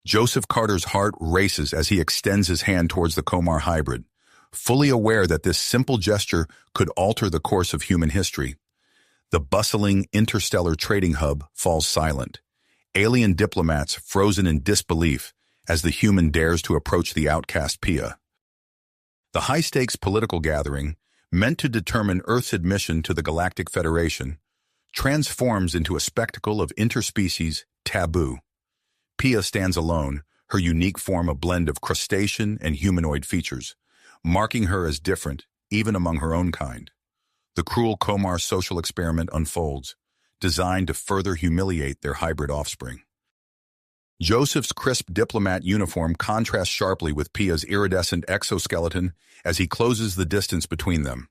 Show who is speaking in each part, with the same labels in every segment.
Speaker 1: Joseph Carter's heart races as he extends his hand towards the Comar hybrid, fully aware that this simple gesture could alter the course of human history. The bustling interstellar trading hub falls silent, alien diplomats frozen in disbelief as the human dares to approach the outcast Pia. The high-stakes political gathering, meant to determine Earth's admission to the Galactic Federation, transforms into a spectacle of interspecies taboo. Pia stands alone, her unique form a blend of crustacean and humanoid features, marking her as different, even among her own kind. The cruel Comar social experiment unfolds, designed to further humiliate their hybrid offspring. Joseph's crisp diplomat uniform contrasts sharply with Pia's iridescent exoskeleton as he closes the distance between them.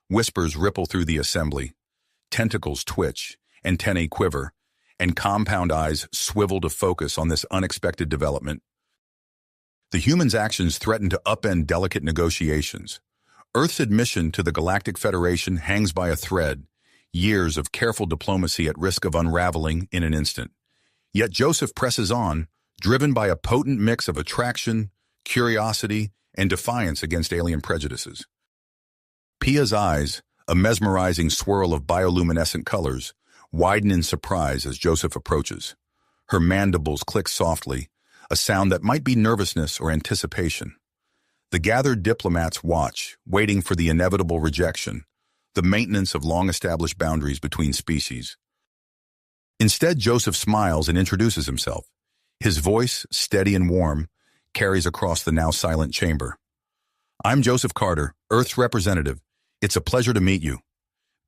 Speaker 1: Whispers ripple through the assembly. Tentacles twitch, antennae quiver, and compound eyes swivel to focus on this unexpected development. The human's actions threaten to upend delicate negotiations. Earth's admission to the Galactic Federation hangs by a thread, years of careful diplomacy at risk of unraveling in an instant. Yet Joseph presses on, driven by a potent mix of attraction, curiosity, and defiance against alien prejudices. Pia's eyes, a mesmerizing swirl of bioluminescent colors, widen in surprise as Joseph approaches. Her mandibles click softly, a sound that might be nervousness or anticipation. The gathered diplomats watch, waiting for the inevitable rejection, the maintenance of long-established boundaries between species. Instead, Joseph smiles and introduces himself. His voice, steady and warm, carries across the now silent chamber. "I'm Joseph Carter, Earth's representative. It's a pleasure to meet you."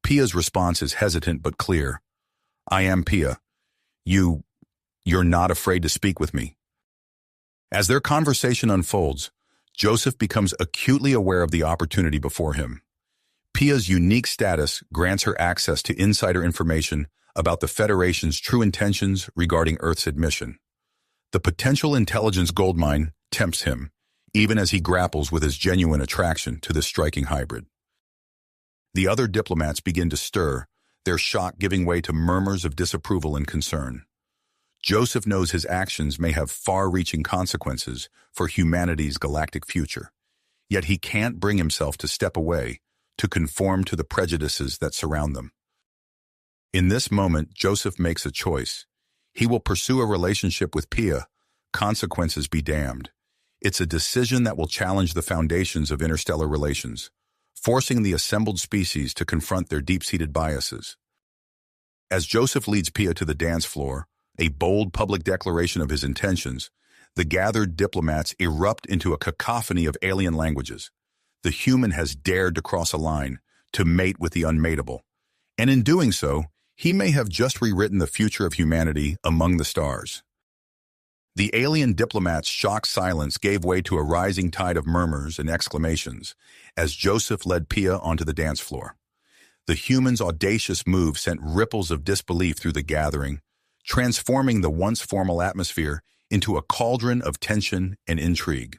Speaker 1: Pia's response is hesitant but clear. "I am Pia. You're not afraid to speak with me." As their conversation unfolds, Joseph becomes acutely aware of the opportunity before him. Pia's unique status grants her access to insider information about the Federation's true intentions regarding Earth's admission. The potential intelligence goldmine tempts him, even as he grapples with his genuine attraction to this striking hybrid. The other diplomats begin to stir, their shock giving way to murmurs of disapproval and concern. Joseph knows his actions may have far-reaching consequences for humanity's galactic future, yet he can't bring himself to step away, to conform to the prejudices that surround them. In this moment, Joseph makes a choice. He will pursue a relationship with Pia, consequences be damned. It's a decision that will challenge the foundations of interstellar relations, forcing the assembled species to confront their deep-seated biases. As Joseph leads Pia to the dance floor, a bold public declaration of his intentions, the gathered diplomats erupt into a cacophony of alien languages. The human has dared to cross a line, to mate with the unmateable. And in doing so, he may have just rewritten the future of humanity among the stars. The alien diplomats' shocked silence gave way to a rising tide of murmurs and exclamations as Joseph led Pia onto the dance floor. The human's audacious move sent ripples of disbelief through the gathering, transforming the once formal atmosphere into a cauldron of tension and intrigue.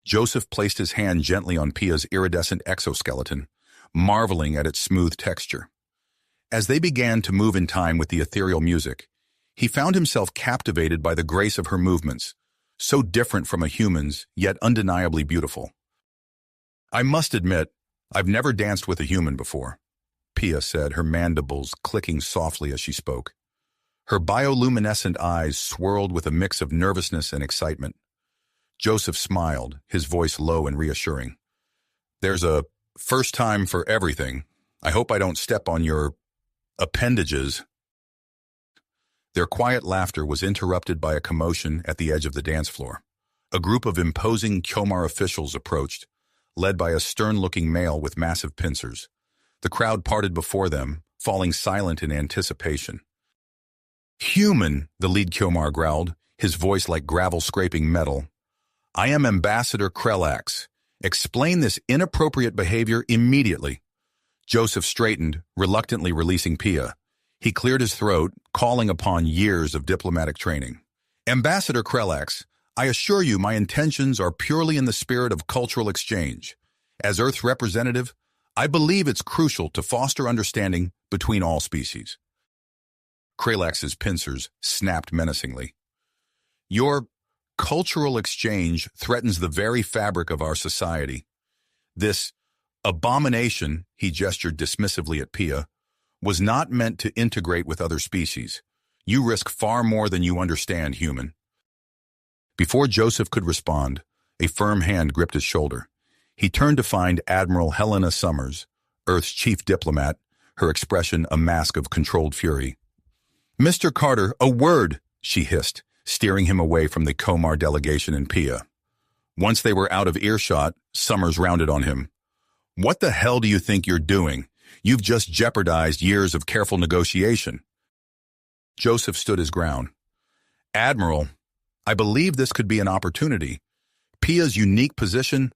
Speaker 1: Joseph placed his hand gently on Pia's iridescent exoskeleton, marveling at its smooth texture. As they began to move in time with the ethereal music, he found himself captivated by the grace of her movements, so different from a human's, yet undeniably beautiful. "I must admit, I've never danced with a human before," Pia said, her mandibles clicking softly as she spoke. Her bioluminescent eyes swirled with a mix of nervousness and excitement. Joseph smiled, his voice low and reassuring. "There's a first time for everything. I hope I don't step on your appendages." Their quiet laughter was interrupted by a commotion at the edge of the dance floor. A group of imposing Comar officials approached, led by a stern-looking male with massive pincers. The crowd parted before them, falling silent in anticipation. "Human," the lead Comar growled, his voice like gravel-scraping metal. "I am Ambassador Krellax. Explain this inappropriate behavior immediately." Joseph straightened, reluctantly releasing Pia. He cleared his throat, calling upon years of diplomatic training. "Ambassador Krellax, I assure you my intentions are purely in the spirit of cultural exchange. As Earth's representative, I believe it's crucial to foster understanding between all species." Krellax's pincers snapped menacingly. Your cultural exchange threatens the very fabric of our society. This abomination, he gestured dismissively at Pia, was not meant to integrate with other species. You risk far more than you understand, human. Before Joseph could respond, a firm hand gripped his shoulder. He turned to find Admiral Helena Summers, Earth's chief diplomat, her expression a mask of controlled fury. "Mr. Carter, a word," she hissed, steering him away from the Comar delegation and Pia. Once they were out of earshot, Summers rounded on him. "What the hell do you think you're doing? You've just jeopardized years of careful negotiation." Joseph stood his ground. "Admiral, I believe this could be an opportunity. Pia's unique position—"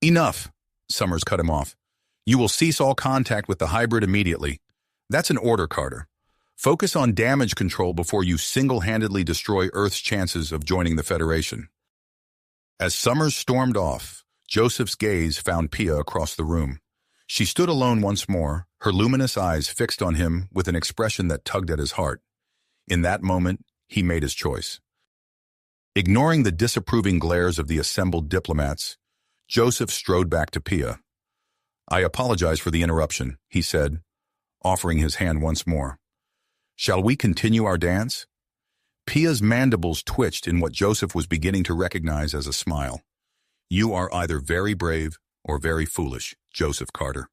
Speaker 1: "Enough," Summers cut him off. "You will cease all contact with the hybrid immediately. That's an order, Carter. Focus on damage control before you single-handedly destroy Earth's chances of joining the Federation." As Summers stormed off, Joseph's gaze found Pia across the room. She stood alone once more, her luminous eyes fixed on him with an expression that tugged at his heart. In that moment, he made his choice. Ignoring the disapproving glares of the assembled diplomats, Joseph strode back to Pia. "I apologize for the interruption," he said, offering his hand once more. "Shall we continue our dance?" Pia's mandibles twitched in what Joseph was beginning to recognize as a smile. "You are either very brave or very foolish, Joseph Carter."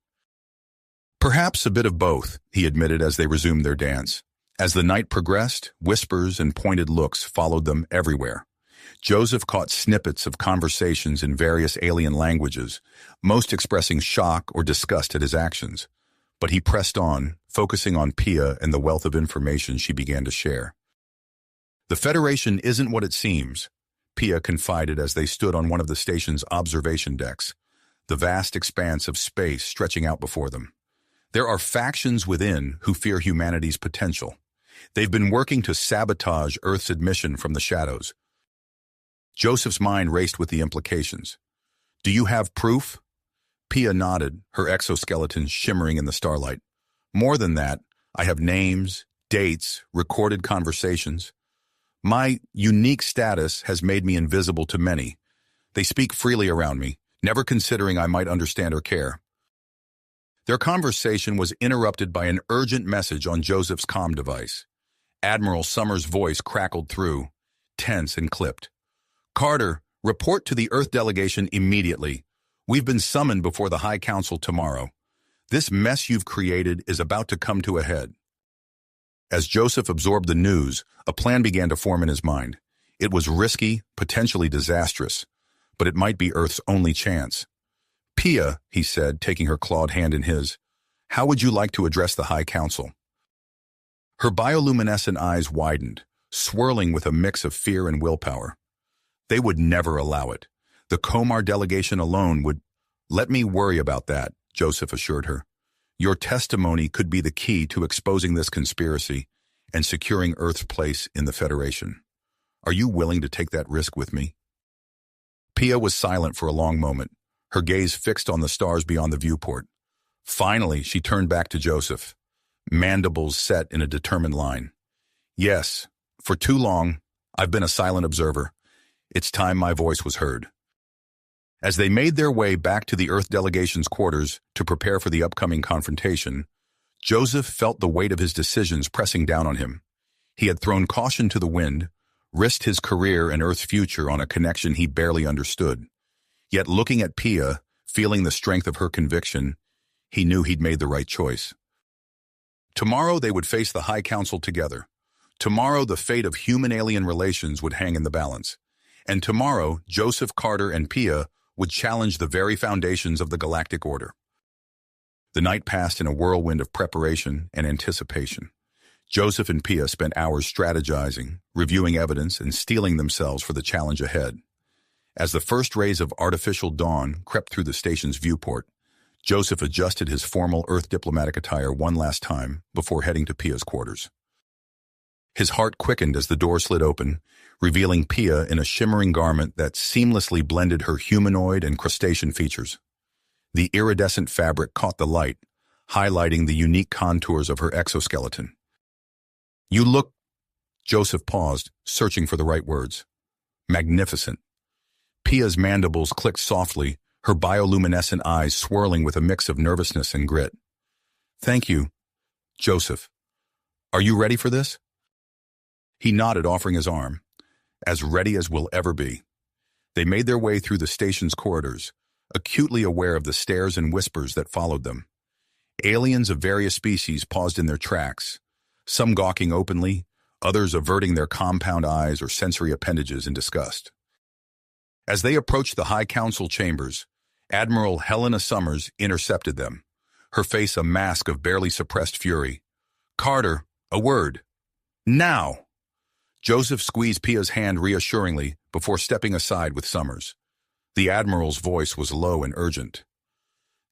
Speaker 1: "Perhaps a bit of both," he admitted as they resumed their dance. As the night progressed, whispers and pointed looks followed them everywhere. Joseph caught snippets of conversations in various alien languages, most expressing shock or disgust at his actions. But he pressed on, focusing on Pia and the wealth of information she began to share. "The Federation isn't what it seems," Pia confided as they stood on one of the station's observation decks, the vast expanse of space stretching out before them. "There are factions within who fear humanity's potential. They've been working to sabotage Earth's admission from the shadows." Joseph's mind raced with the implications. "Do you have proof?" Pia nodded, her exoskeleton shimmering in the starlight. "More than that, I have names, dates, recorded conversations. My unique status has made me invisible to many. They speak freely around me, never considering I might understand or care." Their conversation was interrupted by an urgent message on Joseph's comm device. Admiral Summers' voice crackled through, tense and clipped. "Carter, report to the Earth delegation immediately. We've been summoned before the High Council tomorrow. This mess you've created is about to come to a head." As Joseph absorbed the news, a plan began to form in his mind. It was risky, potentially disastrous, but it might be Earth's only chance. "Pia," he said, taking her clawed hand in his, "how would you like to address the High Council?" Her bioluminescent eyes widened, swirling with a mix of fear and willpower. They would never allow it. The Comar delegation alone would— "Let me worry about that," Joseph assured her. "Your testimony could be the key to exposing this conspiracy and securing Earth's place in the Federation. Are you willing to take that risk with me?" Pia was silent for a long moment, her gaze fixed on the stars beyond the viewport. Finally, she turned back to Joseph, mandibles set in a determined line. "Yes, for too long, I've been a silent observer. It's time my voice was heard." As they made their way back to the Earth delegation's quarters to prepare for the upcoming confrontation, Joseph felt the weight of his decisions pressing down on him. He had thrown caution to the wind, risked his career and Earth's future on a connection he barely understood. Yet looking at Pia, feeling the strength of her conviction, he knew he'd made the right choice. Tomorrow they would face the High Council together. Tomorrow the fate of human-alien relations would hang in the balance. And tomorrow, Joseph Carter and Pia would challenge the very foundations of the galactic order. The night passed in a whirlwind of preparation and anticipation. Joseph and Pia spent hours strategizing, reviewing evidence, and steeling themselves for the challenge ahead. As the first rays of artificial dawn crept through the station's viewport, Joseph adjusted his formal Earth diplomatic attire one last time before heading to Pia's quarters. His heart quickened as the door slid open, revealing Pia in a shimmering garment that seamlessly blended her humanoid and crustacean features. The iridescent fabric caught the light, highlighting the unique contours of her exoskeleton. "You look..." Joseph paused, searching for the right words. Magnificent. Pia's mandibles clicked softly, her bioluminescent eyes swirling with a mix of nervousness and grit. Thank you, Joseph. Are you ready for this? He nodded, offering his arm. As ready as we'll ever be. They made their way through the station's corridors, acutely aware of the stares and whispers that followed them. Aliens of various species paused in their tracks, some gawking openly, others averting their compound eyes or sensory appendages in disgust. As they approached the High Council chambers, Admiral Helena Summers intercepted them, her face a mask of barely suppressed fury. Carter, a word. Now! Joseph squeezed Pia's hand reassuringly before stepping aside with Summers. The Admiral's voice was low and urgent.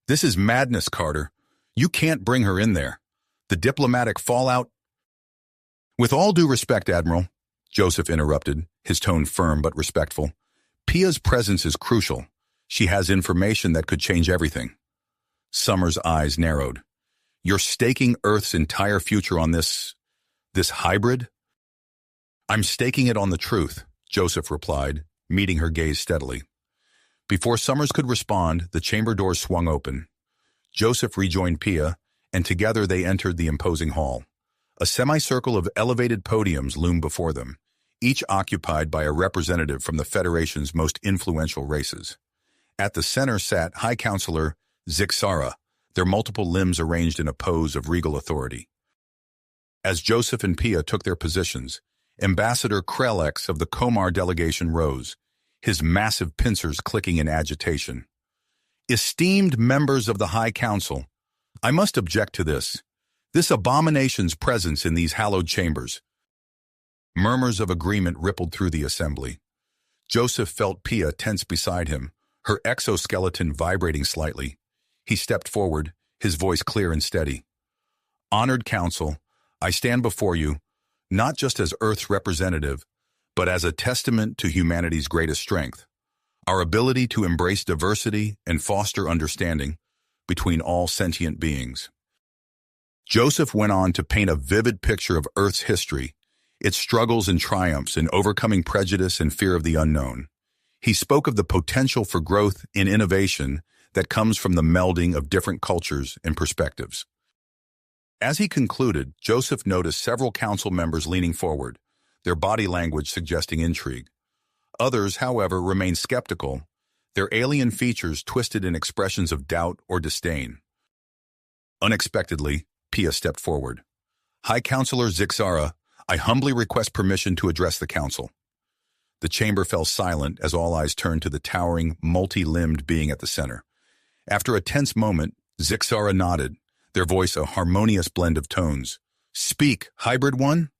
Speaker 1: This is madness, Carter. You can't bring her in there. The diplomatic fallout... With all due respect, Admiral, Joseph interrupted, his tone firm but respectful. Pia's presence is crucial. She has information that could change everything. Summers' eyes narrowed. You're staking Earth's entire future on this hybrid? I'm staking it on the truth, Joseph replied, meeting her gaze steadily. Before Summers could respond, the chamber doors swung open. Joseph rejoined Pia, and together they entered the imposing hall. A semicircle of elevated podiums loomed before them, each occupied by a representative from the Federation's most influential races. At the center sat High Counselor Zixara, their multiple limbs arranged in a pose of regal authority. As Joseph and Pia took their positions, Ambassador Krelex of the Comar delegation rose, his massive pincers clicking in agitation. Esteemed members of the High Council, I must object to this abomination's presence in these hallowed chambers. Murmurs of agreement rippled through the assembly. Joseph felt Pia tense beside him, her exoskeleton vibrating slightly. He stepped forward, his voice clear and steady. Honored Council, I stand before you, not just as Earth's representative, but as a testament to humanity's greatest strength, our ability to embrace diversity and foster understanding between all sentient beings. Joseph went on to paint a vivid picture of Earth's history, its struggles and triumphs in overcoming prejudice and fear of the unknown. He spoke of the potential for growth and innovation that comes from the melding of different cultures and perspectives. As he concluded, Joseph noticed several council members leaning forward, their body language suggesting intrigue. Others, however, remained skeptical, their alien features twisted in expressions of doubt or disdain. Unexpectedly, Pia stepped forward. High Counselor Zixara, I humbly request permission to address the council. The chamber fell silent as all eyes turned to the towering, multi-limbed being at the center. After a tense moment, Zixara nodded, their voice a harmonious blend of tones. Speak, Hybrid One?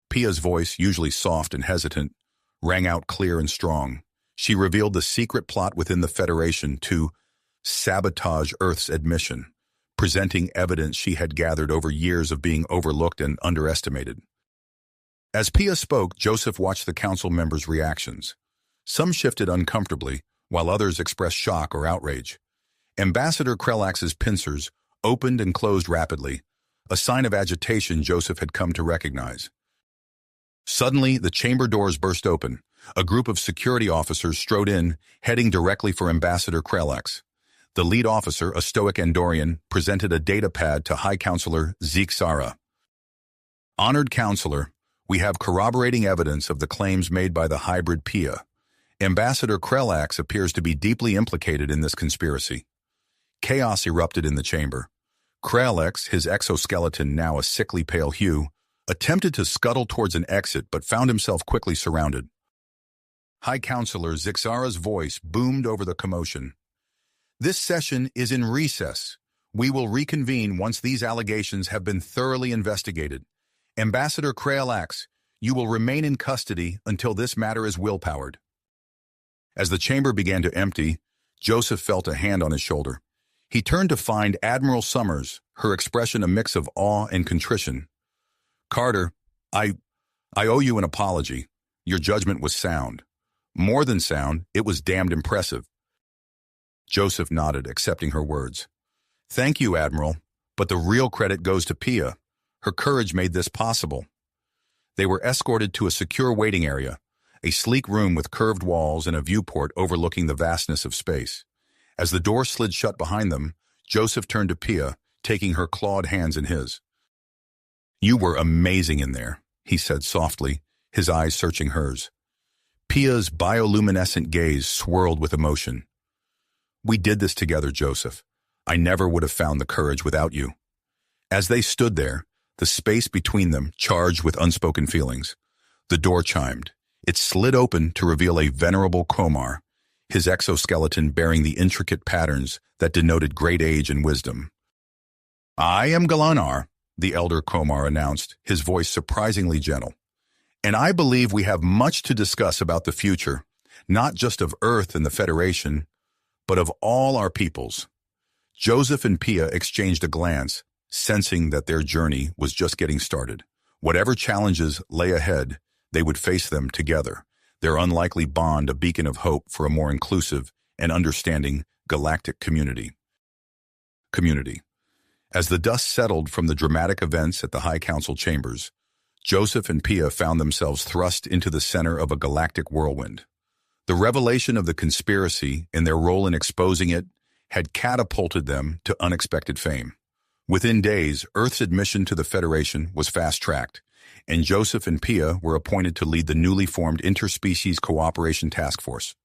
Speaker 1: Pia's voice, usually soft and hesitant, rang out clear and strong. She revealed the secret plot within the Federation to sabotage Earth's admission, presenting evidence she had gathered over years of being overlooked and underestimated. As Pia spoke, Joseph watched the council members' reactions. Some shifted uncomfortably, while others expressed shock or outrage. Ambassador Krelax's pincers opened and closed rapidly, a sign of agitation Joseph had come to recognize. Suddenly, the chamber doors burst open. A group of security officers strode in, heading directly for Ambassador Krelax. The lead officer, a stoic Andorian, presented a data pad to High Counselor Zixara. Honored Counselor, we have corroborating evidence of the claims made by the hybrid Pia. Ambassador Krelax appears to be deeply implicated in this conspiracy. Chaos erupted in the chamber. Krelax, his exoskeleton now a sickly pale hue, attempted to scuttle towards an exit but found himself quickly surrounded. High Counselor Zixara's voice boomed over the commotion. This session is in recess. We will reconvene once these allegations have been thoroughly investigated. Ambassador Krelax, you will remain in custody until this matter is will-powered. As the chamber began to empty, Joseph felt a hand on his shoulder. He turned to find Admiral Summers, her expression a mix of awe and contrition. Carter, I owe you an apology. Your judgment was sound. More than sound, it was damned impressive. Joseph nodded, accepting her words. Thank you, Admiral, but the real credit goes to Pia. Her courage made this possible. They were escorted to a secure waiting area, a sleek room with curved walls and a viewport overlooking the vastness of space. As the door slid shut behind them, Joseph turned to Pia, taking her clawed hands in his. "You were amazing in there," he said softly, his eyes searching hers. Pia's bioluminescent gaze swirled with emotion. "We did this together, Joseph. I never would have found the courage without you." As they stood there, the space between them charged with unspoken feelings. The door chimed. It slid open to reveal a venerable comar, his exoskeleton bearing the intricate patterns that denoted great age and wisdom. "I am Galanar," the elder comar announced, his voice surprisingly gentle. "And I believe we have much to discuss about the future, not just of Earth and the Federation, but of all our peoples." Joseph and Pia exchanged a glance, sensing that their journey was just getting started. Whatever challenges lay ahead, they would face them together, their unlikely bond a beacon of hope for a more inclusive and understanding galactic community. As the dust settled from the dramatic events at the High Council chambers, Joseph and Pia found themselves thrust into the center of a galactic whirlwind. The revelation of the conspiracy and their role in exposing it had catapulted them to unexpected fame. Within days, Earth's admission to the Federation was fast-tracked, and Joseph and Pia were appointed to lead the newly formed Interspecies Cooperation Task Force.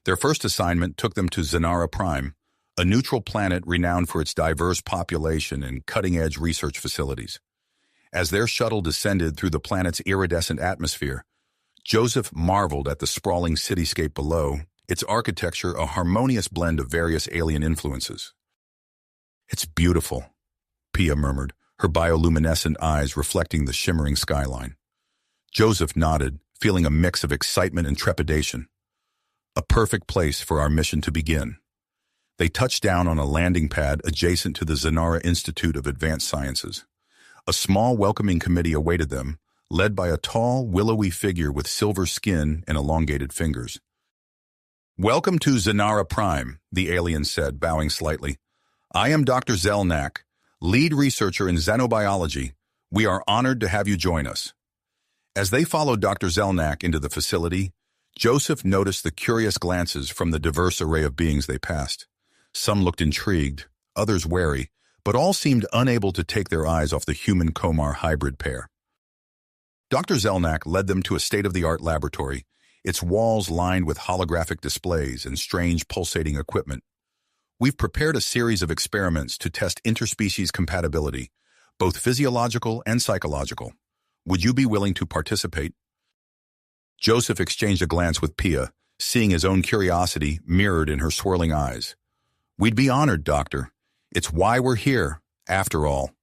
Speaker 1: Their first assignment took them to Zanara Prime, a neutral planet renowned for its diverse population and cutting-edge research facilities. As their shuttle descended through the planet's iridescent atmosphere, Joseph marveled at the sprawling cityscape below, its architecture a harmonious blend of various alien influences. "It's beautiful," Pia murmured, her bioluminescent eyes reflecting the shimmering skyline. Joseph nodded, feeling a mix of excitement and trepidation. A perfect place for our mission to begin. They touched down on a landing pad adjacent to the Zanara Institute of Advanced Sciences. A small welcoming committee awaited them, led by a tall, willowy figure with silver skin and elongated fingers. "Welcome to Zanara Prime," the alien said, bowing slightly. "I am Dr. Zelnak, lead researcher in xenobiology. We are honored to have you join us." As they followed Dr. Zelnak into the facility, Joseph noticed the curious glances from the diverse array of beings they passed. Some looked intrigued, others wary, but all seemed unable to take their eyes off the human-comar hybrid pair. Dr. Zelnak led them to a state-of-the-art laboratory, its walls lined with holographic displays and strange pulsating equipment. "We've prepared a series of experiments to test interspecies compatibility, both physiological and psychological. Would you be willing to participate?" Joseph exchanged a glance with Pia, seeing his own curiosity mirrored in her swirling eyes. "We'd be honored, Doctor. It's why we're here, after all."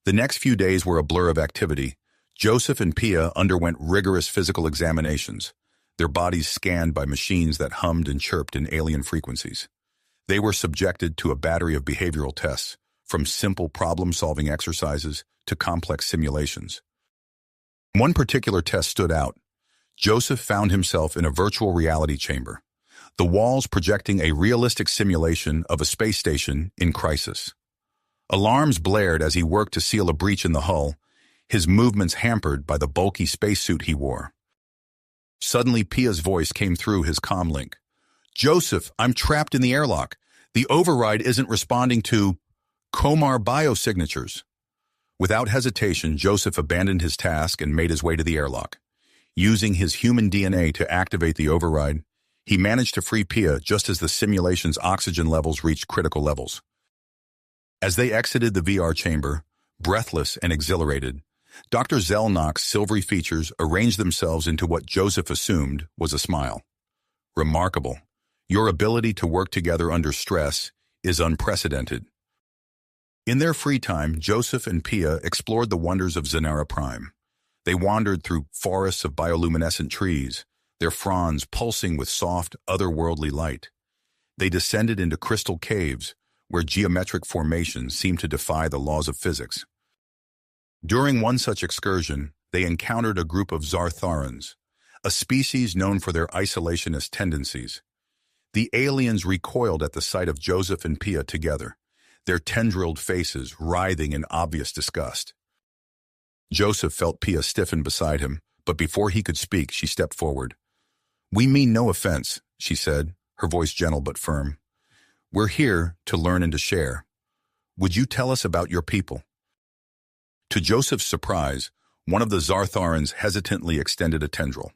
Speaker 1: The next few days were a blur of activity. Joseph and Pia underwent rigorous physical examinations, their bodies scanned by machines that hummed and chirped in alien frequencies. They were subjected to a battery of behavioral tests, from simple problem-solving exercises to complex simulations. One particular test stood out. Joseph found himself in a virtual reality chamber, the walls projecting a realistic simulation of a space station in crisis. Alarms blared as he worked to seal a breach in the hull, his movements hampered by the bulky spacesuit he wore. Suddenly, Pia's voice came through his comm link. "Joseph, I'm trapped in the airlock. The override isn't responding to comar biosignatures." Without hesitation, Joseph abandoned his task and made his way to the airlock. Using his human DNA to activate the override, he managed to free Pia just as the simulation's oxygen levels reached critical levels. As they exited the VR chamber, breathless and exhilarated, Dr. Zelnak's silvery features arranged themselves into what Joseph assumed was a smile. "Remarkable. Your ability to work together under stress is unprecedented." In their free time, Joseph and Pia explored the wonders of Zanara Prime. They wandered through forests of bioluminescent trees, their fronds pulsing with soft, otherworldly light. They descended into crystal caves, where geometric formations seemed to defy the laws of physics. During one such excursion, they encountered a group of Zartharans, a species known for their isolationist tendencies. The aliens recoiled at the sight of Joseph and Pia together, their tendrilled faces writhing in obvious disgust. Joseph felt Pia stiffen beside him, but before he could speak, she stepped forward. "We mean no offense," she said, her voice gentle but firm. "We're here to learn and to share. Would you tell us about your people?" To Joseph's surprise, one of the Zartharans hesitantly extended a tendril.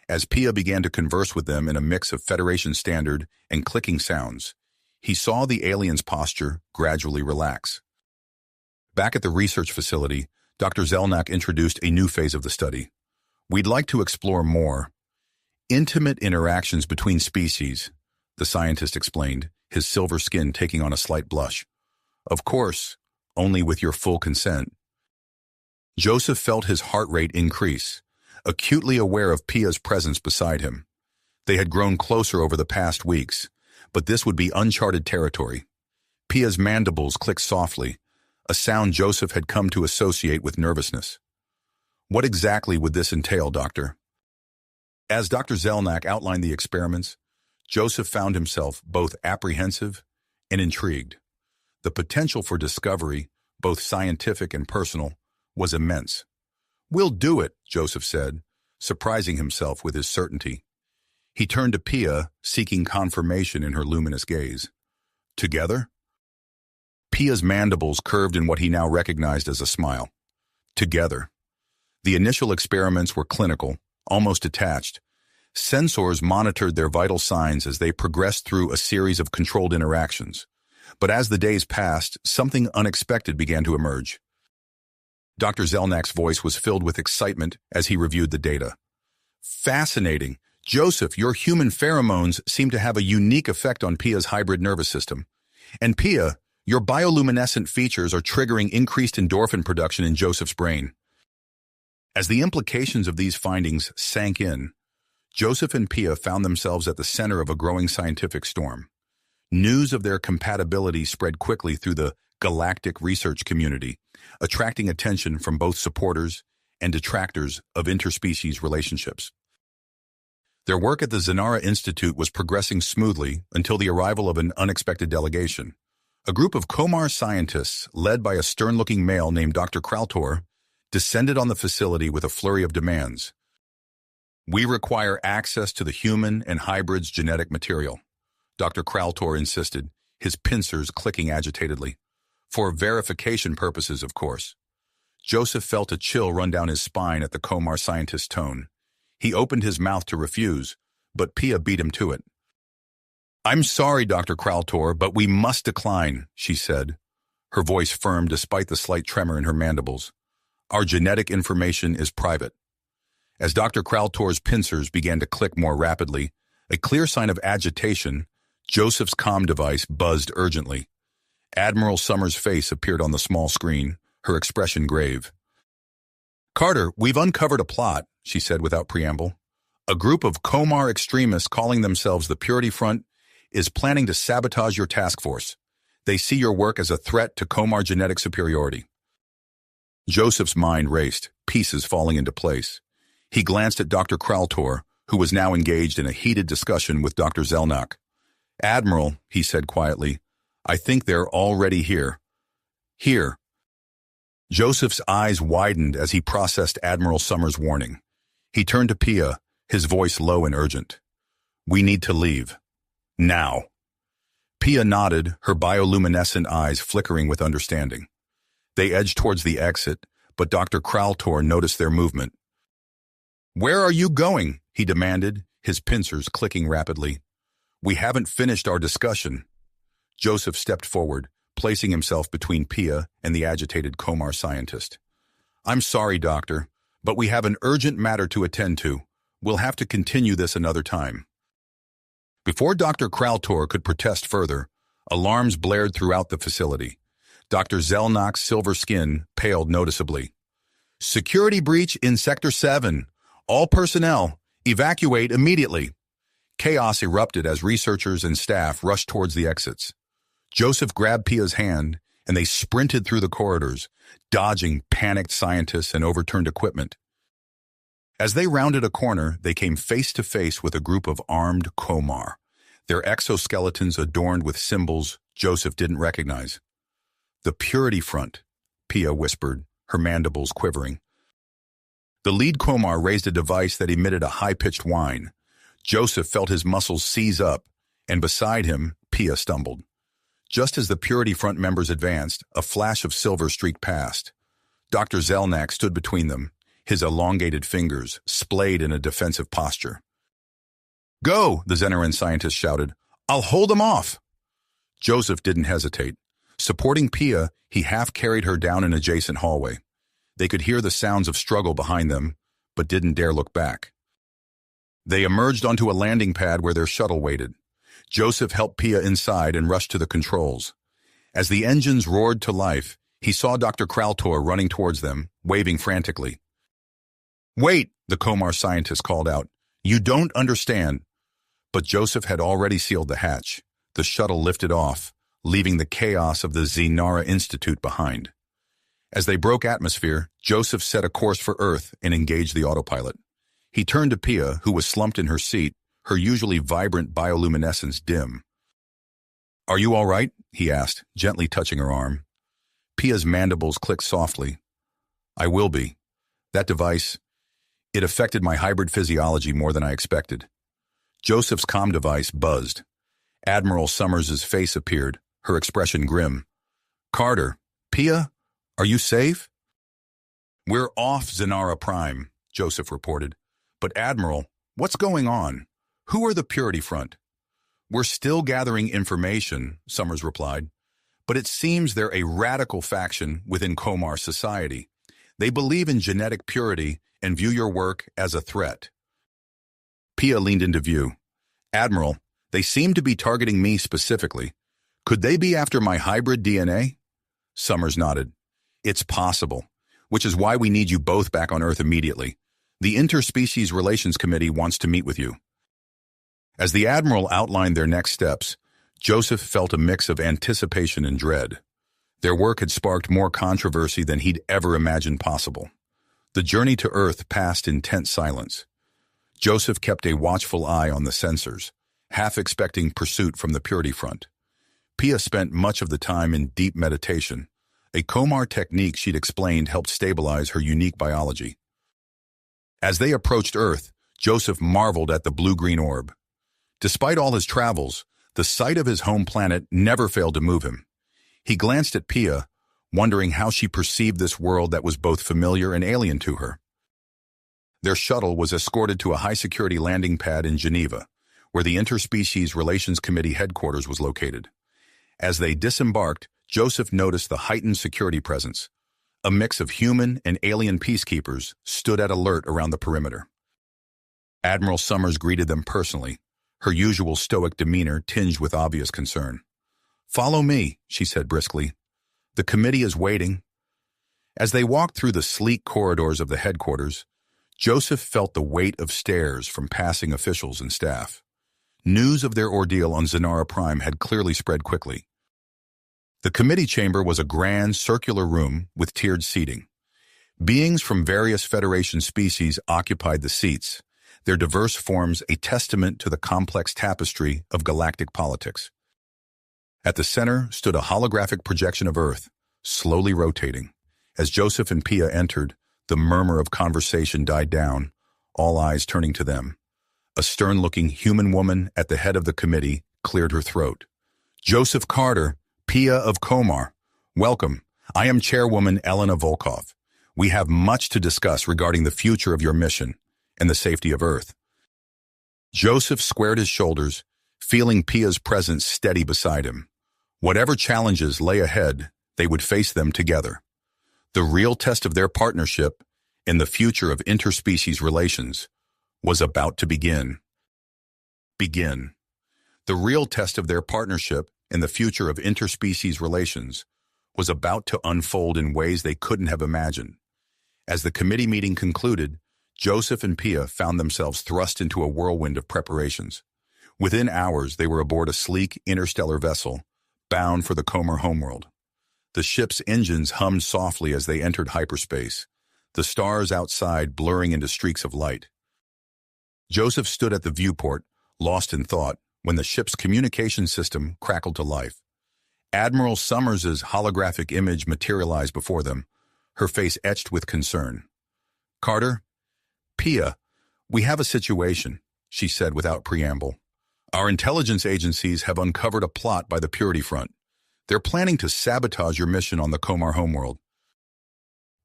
Speaker 1: As Pia began to converse with them in a mix of Federation standard and clicking sounds, he saw the alien's posture gradually relax. Back at the research facility, Dr. Zelnak introduced a new phase of the study. "We'd like to explore more intimate interactions between species," the scientist explained, his silver skin taking on a slight blush. "Of course, only with your full consent." Joseph felt his heart rate increase, acutely aware of Pia's presence beside him. They had grown closer over the past weeks, but this would be uncharted territory. Pia's mandibles clicked softly, a sound Joseph had come to associate with nervousness. "What exactly would this entail, Doctor?" As Dr. Zelnak outlined the experiments, Joseph found himself both apprehensive and intrigued. The potential for discovery, both scientific and personal, was immense. "We'll do it," Joseph said, surprising himself with his certainty. He turned to Pia, seeking confirmation in her luminous gaze. "Together?" Pia's mandibles curved in what he now recognized as a smile. Together. The initial experiments were clinical, almost detached. Sensors monitored their vital signs as they progressed through a series of controlled interactions. But as the days passed, something unexpected began to emerge. Dr. Zelnak's voice was filled with excitement as he reviewed the data. "Fascinating. Joseph, your human pheromones seem to have a unique effect on Pia's hybrid nervous system. And Pia, your bioluminescent features are triggering increased endorphin production in Joseph's brain." As the implications of these findings sank in, Joseph and Pia found themselves at the center of a growing scientific storm. News of their compatibility spread quickly through the galactic research community, attracting attention from both supporters and detractors of interspecies relationships. Their work at the Zenara Institute was progressing smoothly until the arrival of an unexpected delegation. A group of comar scientists, led by a stern-looking male named Dr. Kraltor, descended on the facility with a flurry of demands. "We require access to the human and hybrid's genetic material," Dr. Kraltor insisted, his pincers clicking agitatedly. "For verification purposes, of course." Joseph felt a chill run down his spine at the comar scientist's tone. He opened his mouth to refuse, but Pia beat him to it. "I'm sorry, Dr. Kraltor, but we must decline," she said, her voice firm despite the slight tremor in her mandibles. "Our genetic information is private." As Dr. Kraltor's pincers began to click more rapidly, a clear sign of agitation, Joseph's comm device buzzed urgently. Admiral Summers' face appeared on the small screen, her expression grave. "Carter, we've uncovered a plot," she said without preamble. "A group of comar extremists calling themselves the Purity Front is planning to sabotage your task force. They see your work as a threat to comar genetic superiority." Joseph's mind raced, pieces falling into place. He glanced at Dr. Kraltor, who was now engaged in a heated discussion with Dr. Zelnak. "Admiral," he said quietly, "I think they're already here." "Here." Joseph's eyes widened as he processed Admiral Summers' warning. He turned to Pia, his voice low and urgent. "We need to leave. Now." Pia nodded, her bioluminescent eyes flickering with understanding. They edged towards the exit, but Dr. Kraltor noticed their movement. "Where are you going?" he demanded, his pincers clicking rapidly. "We haven't finished our discussion." Joseph stepped forward, placing himself between Pia and the agitated comar scientist. "I'm sorry, Doctor, but we have an urgent matter to attend to. We'll have to continue this another time." Before Dr. Kraltor could protest further, alarms blared throughout the facility. Dr. Zelnak's silver skin paled noticeably. "Security breach in Sector 7. All personnel, evacuate immediately." Chaos erupted as researchers and staff rushed towards the exits. Joseph grabbed Pia's hand, and they sprinted through the corridors, dodging panicked scientists and overturned equipment. As they rounded a corner, they came face to face with a group of armed comar, their exoskeletons adorned with symbols Joseph didn't recognize. "The Purity Front," Pia whispered, her mandibles quivering. The lead comar raised a device that emitted a high-pitched whine. Joseph felt his muscles seize up, and beside him, Pia stumbled. Just as the Purity Front members advanced, a flash of silver streaked past. Dr. Zelnak stood between them, his elongated fingers splayed in a defensive posture. "Go!" the Xenon scientist shouted. "I'll hold them off!" Joseph didn't hesitate. Supporting Pia, he half-carried her down an adjacent hallway. They could hear the sounds of struggle behind them, but didn't dare look back. They emerged onto a landing pad where their shuttle waited. Joseph helped Pia inside and rushed to the controls. As the engines roared to life, he saw Dr. Kraltor running towards them, waving frantically. "Wait!" the comar scientist called out. "You don't understand." But Joseph had already sealed the hatch. The shuttle lifted off, leaving the chaos of the Xenara Institute behind. As they broke atmosphere, Joseph set a course for Earth and engaged the autopilot. He turned to Pia, who was slumped in her seat, her usually vibrant bioluminescence dim. "Are you all right?" he asked, gently touching her arm. Pia's mandibles clicked softly. "I will be. That device, it affected my hybrid physiology more than I expected." Joseph's comm device buzzed. Admiral Summers's face appeared, her expression grim. "Carter, Pia, are you safe?" "We're off Xenara Prime," Joseph reported. "But Admiral, what's going on? Who are the Purity Front?" "We're still gathering information," Summers replied. "But it seems they're a radical faction within comar society. They believe in genetic purity and view your work as a threat." Pia leaned into view. "Admiral, they seem to be targeting me specifically. Could they be after my hybrid DNA?" Summers nodded. "It's possible, which is why we need you both back on Earth immediately. The Interspecies Relations Committee wants to meet with you." As the Admiral outlined their next steps, Joseph felt a mix of anticipation and dread. Their work had sparked more controversy than he'd ever imagined possible. The journey to Earth passed in tense silence. Joseph kept a watchful eye on the sensors, half expecting pursuit from the Purity Front. Pia spent much of the time in deep meditation. A comar technique she'd explained helped stabilize her unique biology. As they approached Earth, Joseph marveled at the blue-green orb. Despite all his travels, the sight of his home planet never failed to move him. He glanced at Pia, wondering how she perceived this world that was both familiar and alien to her. Their shuttle was escorted to a high-security landing pad in Geneva, where the Interspecies Relations Committee headquarters was located. As they disembarked, Joseph noticed the heightened security presence. A mix of human and alien peacekeepers stood at alert around the perimeter. Admiral Summers greeted them personally, her usual stoic demeanor tinged with obvious concern. "Follow me," she said briskly. "The committee is waiting." As they walked through the sleek corridors of the headquarters, Joseph felt the weight of stares from passing officials and staff. News of their ordeal on Xenara Prime had clearly spread quickly. The committee chamber was a grand circular room with tiered seating. Beings from various Federation species occupied the seats, their diverse forms a testament to the complex tapestry of galactic politics. At the center stood a holographic projection of Earth, slowly rotating. As Joseph and Pia entered, the murmur of conversation died down, all eyes turning to them. A stern-looking human woman at the head of the committee cleared her throat. "Joseph Carter, Pia of Comar, welcome. I am Chairwoman Elena Volkov. We have much to discuss regarding the future of your mission and the safety of Earth." Joseph squared his shoulders, feeling Pia's presence steady beside him. Whatever challenges lay ahead, they would face them together. The real test of their partnership and the future of interspecies relations was about to begin. The real test of their partnership and the future of interspecies relations was about to unfold in ways they couldn't have imagined. As the committee meeting concluded, Joseph and Pia found themselves thrust into a whirlwind of preparations. Within hours, they were aboard a sleek interstellar vessel, bound for the comar homeworld. The ship's engines hummed softly as they entered hyperspace, the stars outside blurring into streaks of light. Joseph stood at the viewport, lost in thought, when the ship's communication system crackled to life. Admiral Summers's holographic image materialized before them, her face etched with concern. "Carter, Pia, we have a situation, she said without preamble. Our intelligence agencies have uncovered a plot by the Purity Front. They're planning to sabotage your mission on the Comar homeworld.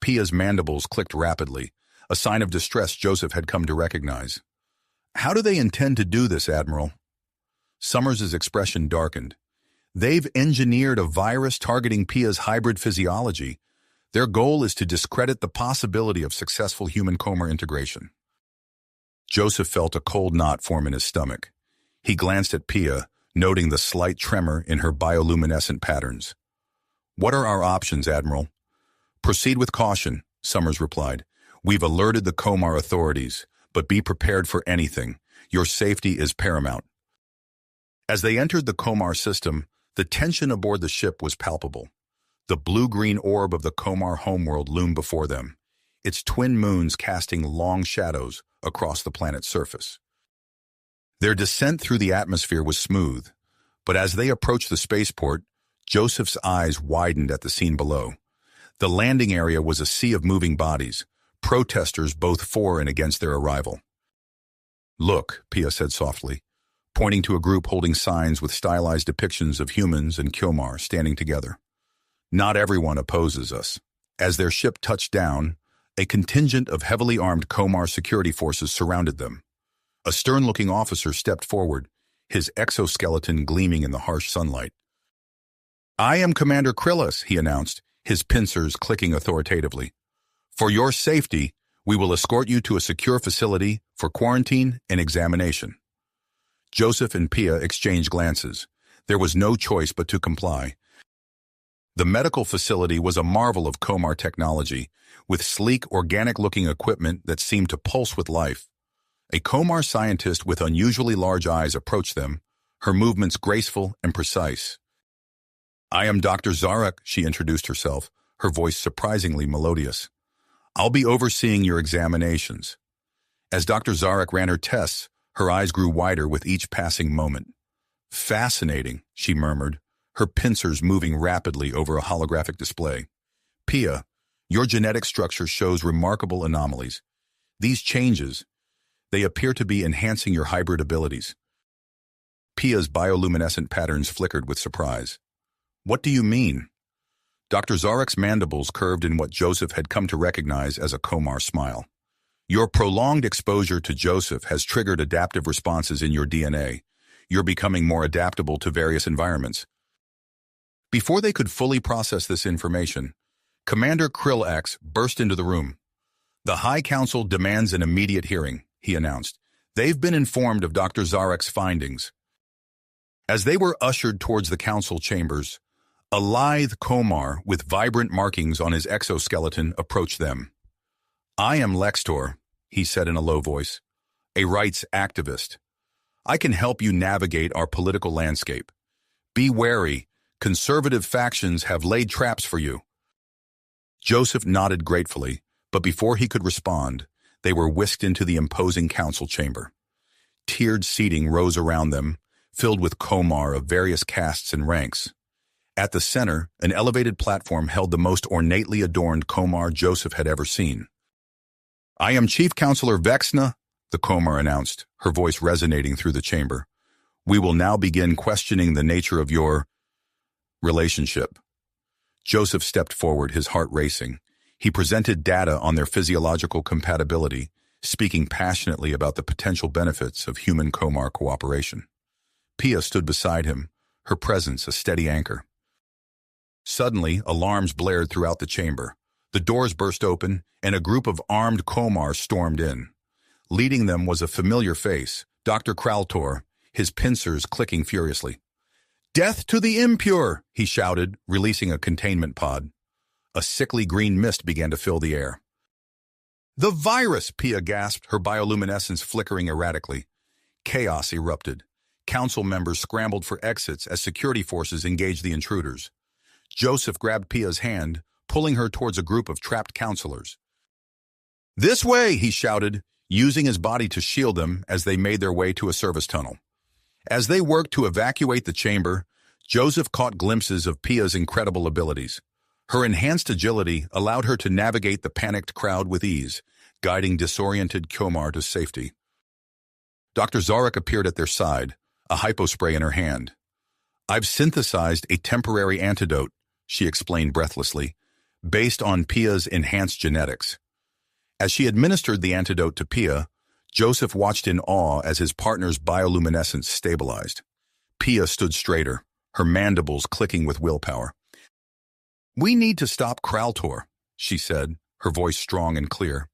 Speaker 1: Pia's mandibles clicked rapidly, a sign of distress Joseph had come to recognize. How do they intend to do this, Admiral? Summers's expression darkened. They've engineered a virus targeting Pia's hybrid physiology. Their goal is to discredit the possibility of successful human-Comar integration. Joseph felt a cold knot form in his stomach. He glanced at Pia, noting the slight tremor in her bioluminescent patterns. What are our options, Admiral? Proceed with caution, Summers replied. We've alerted the Comar authorities, but be prepared for anything. Your safety is paramount. As they entered the Comar system, the tension aboard the ship was palpable. The blue-green orb of the Comar homeworld loomed before them, its twin moons casting long shadows across the planet's surface. Their descent through the atmosphere was smooth, but as they approached the spaceport, Joseph's eyes widened at the scene below. The landing area was a sea of moving bodies, protesters both for and against their arrival. Look, Pia said softly, pointing to a group holding signs with stylized depictions of humans and Comar standing together. Not everyone opposes us. As their ship touched down, a contingent of heavily armed Comar security forces surrounded them. A stern-looking officer stepped forward, his exoskeleton gleaming in the harsh sunlight. I am Commander Krillis, he announced, his pincers clicking authoritatively. For your safety, we will escort you to a secure facility for quarantine and examination. Joseph and Pia exchanged glances. There was no choice but to comply. The medical facility was a marvel of Comar technology, with sleek, organic-looking equipment that seemed to pulse with life. A Comar scientist with unusually large eyes approached them, her movements graceful and precise. I am Dr. Zarek, she introduced herself, her voice surprisingly melodious. I'll be overseeing your examinations. As Dr. Zarek ran her tests, her eyes grew wider with each passing moment. Fascinating, she murmured, her pincers moving rapidly over a holographic display. Pia, your genetic structure shows remarkable anomalies. These changes, they appear to be enhancing your hybrid abilities. Pia's bioluminescent patterns flickered with surprise. What do you mean? Dr. Zarek's mandibles curved in what Joseph had come to recognize as a Comar smile. Your prolonged exposure to Joseph has triggered adaptive responses in your DNA. You're becoming more adaptable to various environments. Before they could fully process this information, Commander Krill burst into the room. The High Council demands an immediate hearing, he announced. They've been informed of Dr. Zarek's findings. As they were ushered towards the council chambers, a lithe Comar with vibrant markings on his exoskeleton approached them. I am Lextor, he said in a low voice, a rights activist. I can help you navigate our political landscape. Be wary, conservative factions have laid traps for you. Joseph nodded gratefully, but before he could respond, they were whisked into the imposing council chamber. Tiered seating rose around them, filled with Comar of various castes and ranks. At the center, an elevated platform held the most ornately adorned Comar Joseph had ever seen. I am Chief Counselor Vexna, the Comar announced, her voice resonating through the chamber. We will now begin questioning the nature of your relationship. Joseph stepped forward, his heart racing. He presented data on their physiological compatibility, speaking passionately about the potential benefits of human-Comar cooperation. Pia stood beside him, her presence a steady anchor. Suddenly, alarms blared throughout the chamber. The doors burst open, and a group of armed Comar stormed in. Leading them was a familiar face, Dr. Kraltor, his pincers clicking furiously. Death to the impure, he shouted, releasing a containment pod. A sickly green mist began to fill the air. The virus, Pia gasped, her bioluminescence flickering erratically. Chaos erupted. Council members scrambled for exits as security forces engaged the intruders. Joseph grabbed Pia's hand, pulling her towards a group of trapped counselors. This way, he shouted, using his body to shield them as they made their way to a service tunnel. As they worked to evacuate the chamber, Joseph caught glimpses of Pia's incredible abilities. Her enhanced agility allowed her to navigate the panicked crowd with ease, guiding disoriented comar to safety. Dr. Zarek appeared at their side, a hypospray in her hand. "I've synthesized a temporary antidote," she explained breathlessly, "based on Pia's enhanced genetics." As she administered the antidote to Pia, Joseph watched in awe as his partner's bioluminescence stabilized. Pia stood straighter, her mandibles clicking with willpower. "We need to stop Kraltor," she said, her voice strong and clear.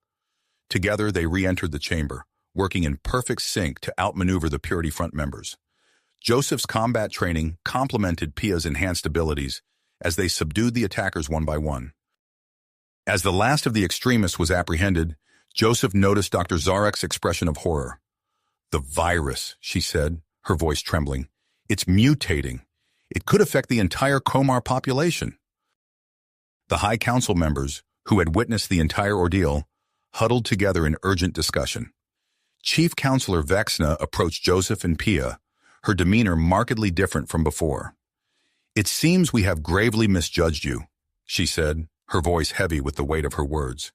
Speaker 1: Together they re-entered the chamber, working in perfect sync to outmaneuver the Purity Front members. Joseph's combat training complemented Pia's enhanced abilities as they subdued the attackers one by one. As the last of the extremists was apprehended, Joseph noticed Dr. Zarek's expression of horror. "The virus," she said, her voice trembling. "It's mutating. It could affect the entire comar population." The High Council members, who had witnessed the entire ordeal, huddled together in urgent discussion. Chief Counselor Vexna approached Joseph and Pia, her demeanor markedly different from before. "It seems we have gravely misjudged you," she said, her voice heavy with the weight of her words.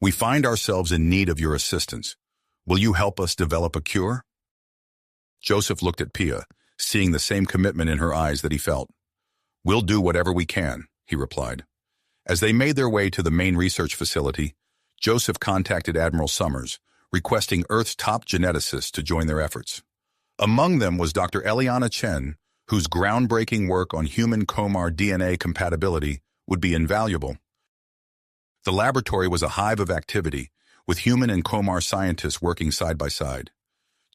Speaker 1: "We find ourselves in need of your assistance. Will you help us develop a cure?" Joseph looked at Pia, seeing the same commitment in her eyes that he felt. "We'll do whatever we can," he replied. As they made their way to the main research facility, Joseph contacted Admiral Summers, requesting Earth's top geneticists to join their efforts. Among them was Dr. Eliana Chen, whose groundbreaking work on human comar DNA compatibility would be invaluable. The laboratory was a hive of activity, with human and comar scientists working side by side.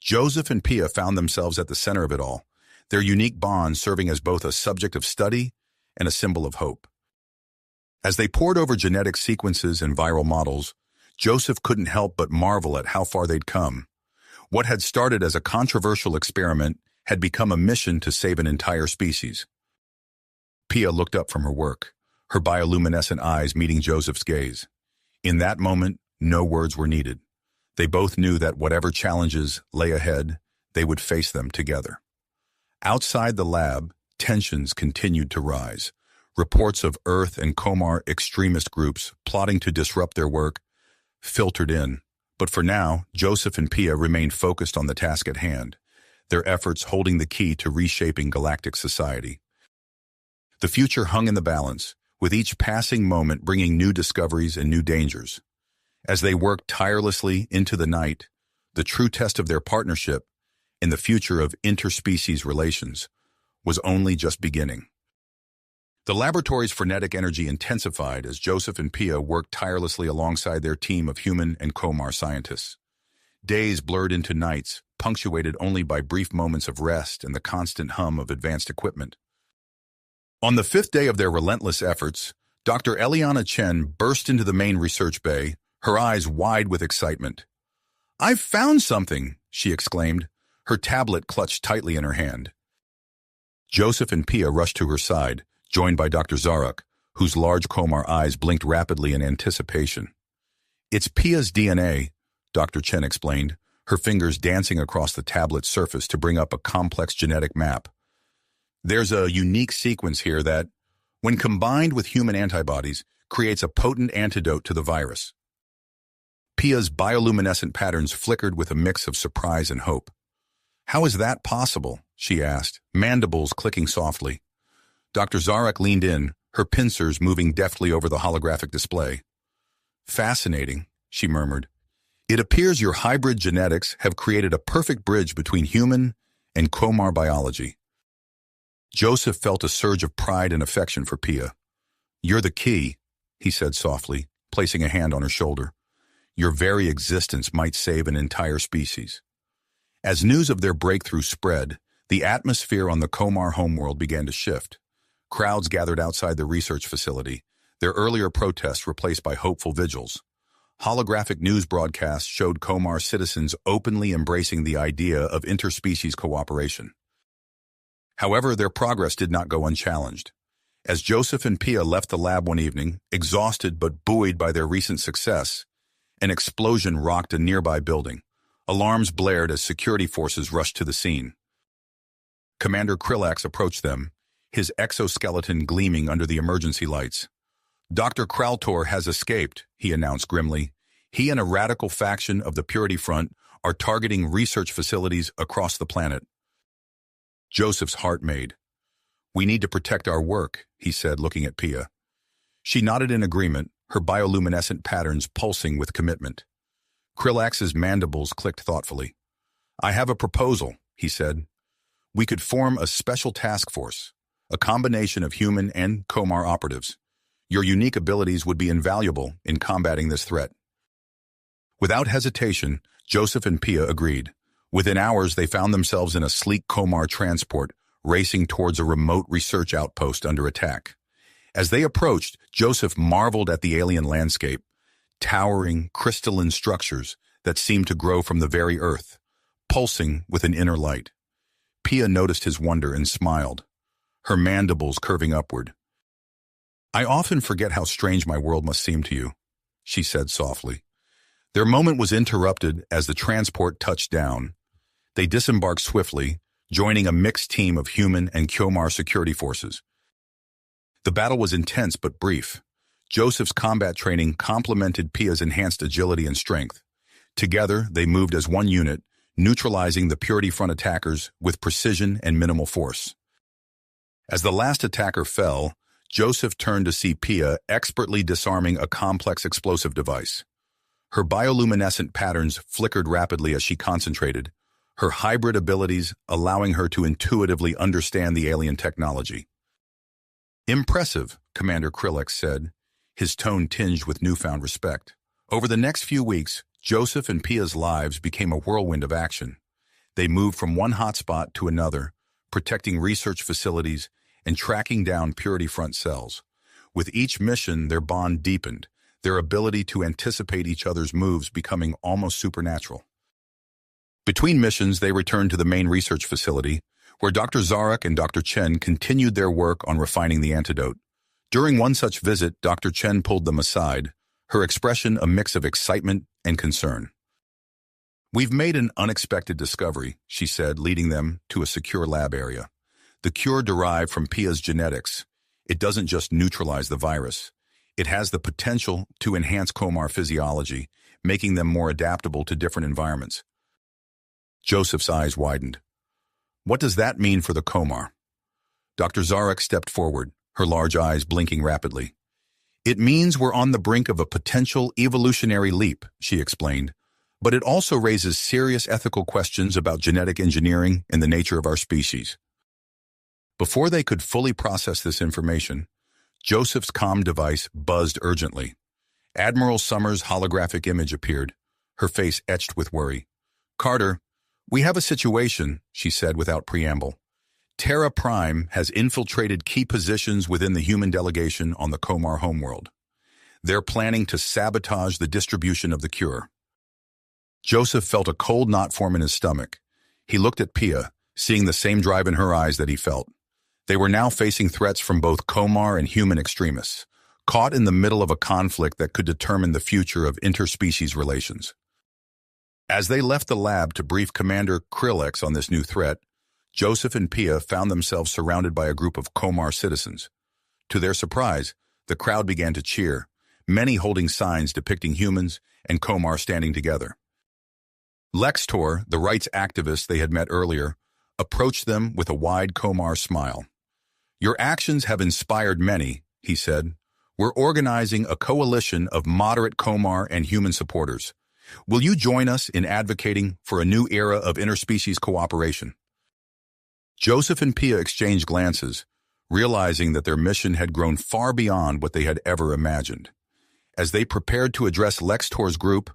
Speaker 1: Joseph and Pia found themselves at the center of it all, their unique bond serving as both a subject of study and a symbol of hope. As they pored over genetic sequences and viral models, Joseph couldn't help but marvel at how far they'd come. What had started as a controversial experiment had become a mission to save an entire species. Pia looked up from her work, her bioluminescent eyes meeting Joseph's gaze. In that moment, no words were needed. They both knew that whatever challenges lay ahead, they would face them together. Outside the lab, tensions continued to rise. Reports of Earth and comar extremist groups plotting to disrupt their work filtered in. But for now, Joseph and Pia remained focused on the task at hand, their efforts holding the key to reshaping galactic society. The future hung in the balance, with each passing moment bringing new discoveries and new dangers. As they worked tirelessly into the night, the true test of their partnership and the future of interspecies relations was only just beginning. The laboratory's frenetic energy intensified as Joseph and Pia worked tirelessly alongside their team of human and comar scientists. Days blurred into nights, punctuated only by brief moments of rest and the constant hum of advanced equipment. On the fifth day of their relentless efforts, Dr. Eliana Chen burst into the main research bay, her eyes wide with excitement. "I've found something," she exclaimed, her tablet clutched tightly in her hand. Joseph and Pia rushed to her side, joined by Dr. Zarek, whose large comar eyes blinked rapidly in anticipation. "It's Pia's DNA," Dr. Chen explained, her fingers dancing across the tablet's surface to bring up a complex genetic map. "There's a unique sequence here that, when combined with human antibodies, creates a potent antidote to the virus." Pia's bioluminescent patterns flickered with a mix of surprise and hope. "How is that possible?" she asked, mandibles clicking softly. Dr. Zarek leaned in, her pincers moving deftly over the holographic display. "Fascinating," she murmured. "It appears your hybrid genetics have created a perfect bridge between human and comar biology." Joseph felt a surge of pride and affection for Pia. "You're the key," he said softly, placing a hand on her shoulder. "Your very existence might save an entire species." As news of their breakthrough spread, the atmosphere on the comar homeworld began to shift. Crowds gathered outside the research facility, their earlier protests replaced by hopeful vigils. Holographic news broadcasts showed comar citizens openly embracing the idea of interspecies cooperation. However, their progress did not go unchallenged. As Joseph and Pia left the lab one evening, exhausted but buoyed by their recent success, an explosion rocked a nearby building. Alarms blared as security forces rushed to the scene. Commander Krillax approached them, his exoskeleton gleaming under the emergency lights. "Dr. Kraltor has escaped," he announced grimly, He and a radical faction of the Purity Front are targeting research facilities across the planet. Joseph's heart made. "We need to protect our work," he said, looking at Pia. She nodded in agreement, her bioluminescent patterns pulsing with commitment. Krillax's mandibles clicked thoughtfully. "I have a proposal," he said. "We could form a special task force, a combination of human and comar operatives. Your unique abilities would be invaluable in combating this threat." Without hesitation, Joseph and Pia agreed. Within hours, they found themselves in a sleek comar transport, racing towards a remote research outpost under attack. As they approached, Joseph marveled at the alien landscape, towering, crystalline structures that seemed to grow from the very earth, pulsing with an inner light. Pia noticed his wonder and smiled, her mandibles curving upward. "I often forget how strange my world must seem to you," she said softly. Their moment was interrupted as the transport touched down. They disembarked swiftly, joining a mixed team of human and comar security forces. The battle was intense but brief. Joseph's combat training complemented Pia's enhanced agility and strength. Together, they moved as one unit, neutralizing the Purity Front attackers with precision and minimal force. As the last attacker fell, Joseph turned to see Pia expertly disarming a complex explosive device. Her bioluminescent patterns flickered rapidly as she concentrated, her hybrid abilities allowing her to intuitively understand the alien technology. "Impressive," Commander Krillax said, his tone tinged with newfound respect. Over the next few weeks, Joseph and Pia's lives became a whirlwind of action. They moved from one hotspot to another, protecting research facilities and tracking down Purity Front cells. With each mission, their bond deepened, their ability to anticipate each other's moves becoming almost supernatural. Between missions, they returned to the main research facility, where Dr. Zarek and Dr. Chen continued their work on refining the antidote. During one such visit, Dr. Chen pulled them aside, her expression a mix of excitement and concern. "We've made an unexpected discovery," she said, leading them to a secure lab area. "The cure derived from Pia's genetics. It doesn't just neutralize the virus. It has the potential to enhance comar physiology, making them more adaptable to different environments." Joseph's eyes widened. "What does that mean for the comar?" Dr. Zarek stepped forward, her large eyes blinking rapidly. "It means we're on the brink of a potential evolutionary leap," she explained, "but it also raises serious ethical questions about genetic engineering and the nature of our species." Before they could fully process this information, Joseph's comm device buzzed urgently. Admiral Summers' holographic image appeared, her face etched with worry. "Carter, we have a situation," she said without preamble. "Terra Prime has infiltrated key positions within the human delegation on the comar homeworld. They're planning to sabotage the distribution of the cure." Joseph felt a cold knot form in his stomach. He looked at Pia, seeing the same drive in her eyes that he felt. They were now facing threats from both comar and human extremists, caught in the middle of a conflict that could determine the future of interspecies relations. As they left the lab to brief Commander Krillax on this new threat, Joseph and Pia found themselves surrounded by a group of comar citizens. To their surprise, the crowd began to cheer, many holding signs depicting humans and comar standing together. Lextor, the rights activist they had met earlier, approached them with a wide comar smile. "Your actions have inspired many," he said. "We're organizing a coalition of moderate comar and human supporters. Will you join us in advocating for a new era of interspecies cooperation?" Joseph and Pia exchanged glances, realizing that their mission had grown far beyond what they had ever imagined. As they prepared to address Lextor's group,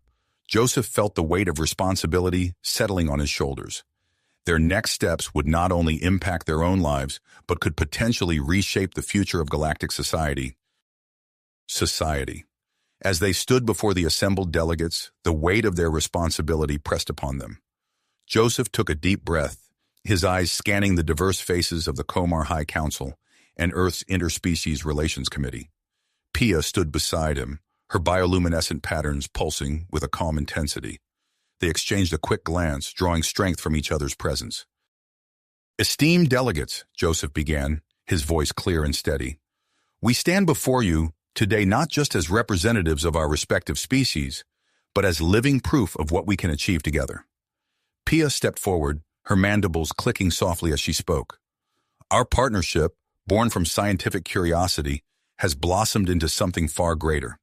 Speaker 1: Joseph felt the weight of responsibility settling on his shoulders. Their next steps would not only impact their own lives, but could potentially reshape the future of galactic society. As they stood before the assembled delegates, the weight of their responsibility pressed upon them. Joseph took a deep breath, his eyes scanning the diverse faces of the Comar High Council and Earth's Interspecies Relations Committee. Pia stood beside him, her bioluminescent patterns pulsing with a calm intensity. They exchanged a quick glance, drawing strength from each other's presence. "Esteemed delegates," Joseph began, his voice clear and steady, "we stand before you today not just as representatives of our respective species, but as living proof of what we can achieve together. Pia stepped forward, her mandibles clicking softly as she spoke. Our partnership, born from scientific curiosity, has blossomed into something far greater.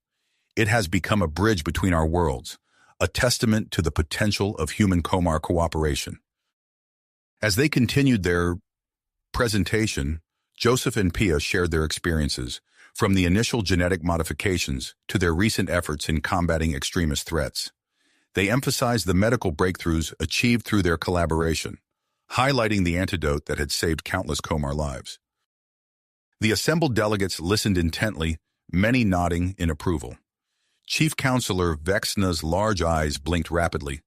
Speaker 1: It has become a bridge between our worlds, a testament to the potential of human comar cooperation. As they continued their presentation, Joseph and Pia shared their experiences, from the initial genetic modifications to their recent efforts in combating extremist threats. They emphasized the medical breakthroughs achieved through their collaboration, highlighting the antidote that had saved countless comar lives. The assembled delegates listened intently, many nodding in approval. Chief Counselor Vexna's large eyes blinked rapidly,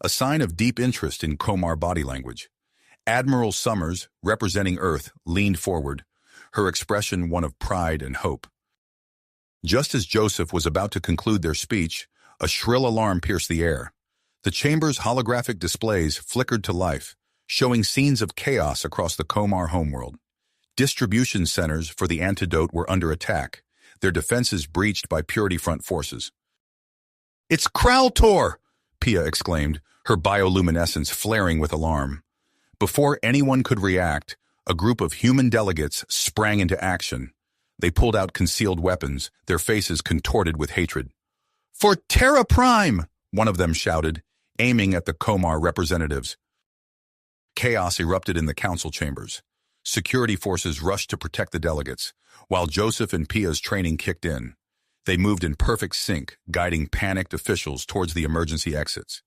Speaker 1: a sign of deep interest in comar body language. Admiral Summers, representing Earth, leaned forward, her expression one of pride and hope. Just as Joseph was about to conclude their speech, a shrill alarm pierced the air. The chamber's holographic displays flickered to life, showing scenes of chaos across the comar homeworld. Distribution centers for the antidote were under attack, their defenses breached by Purity Front forces. "It's Kraltor!" Pia exclaimed, her bioluminescence flaring with alarm. Before anyone could react, a group of human delegates sprang into action. They pulled out concealed weapons, their faces contorted with hatred. "For Terra Prime!" one of them shouted, aiming at the comar representatives. Chaos erupted in the council chambers. Security forces rushed to protect the delegates, while Joseph and Pia's training kicked in. They moved in perfect sync, guiding panicked officials towards the emergency exits.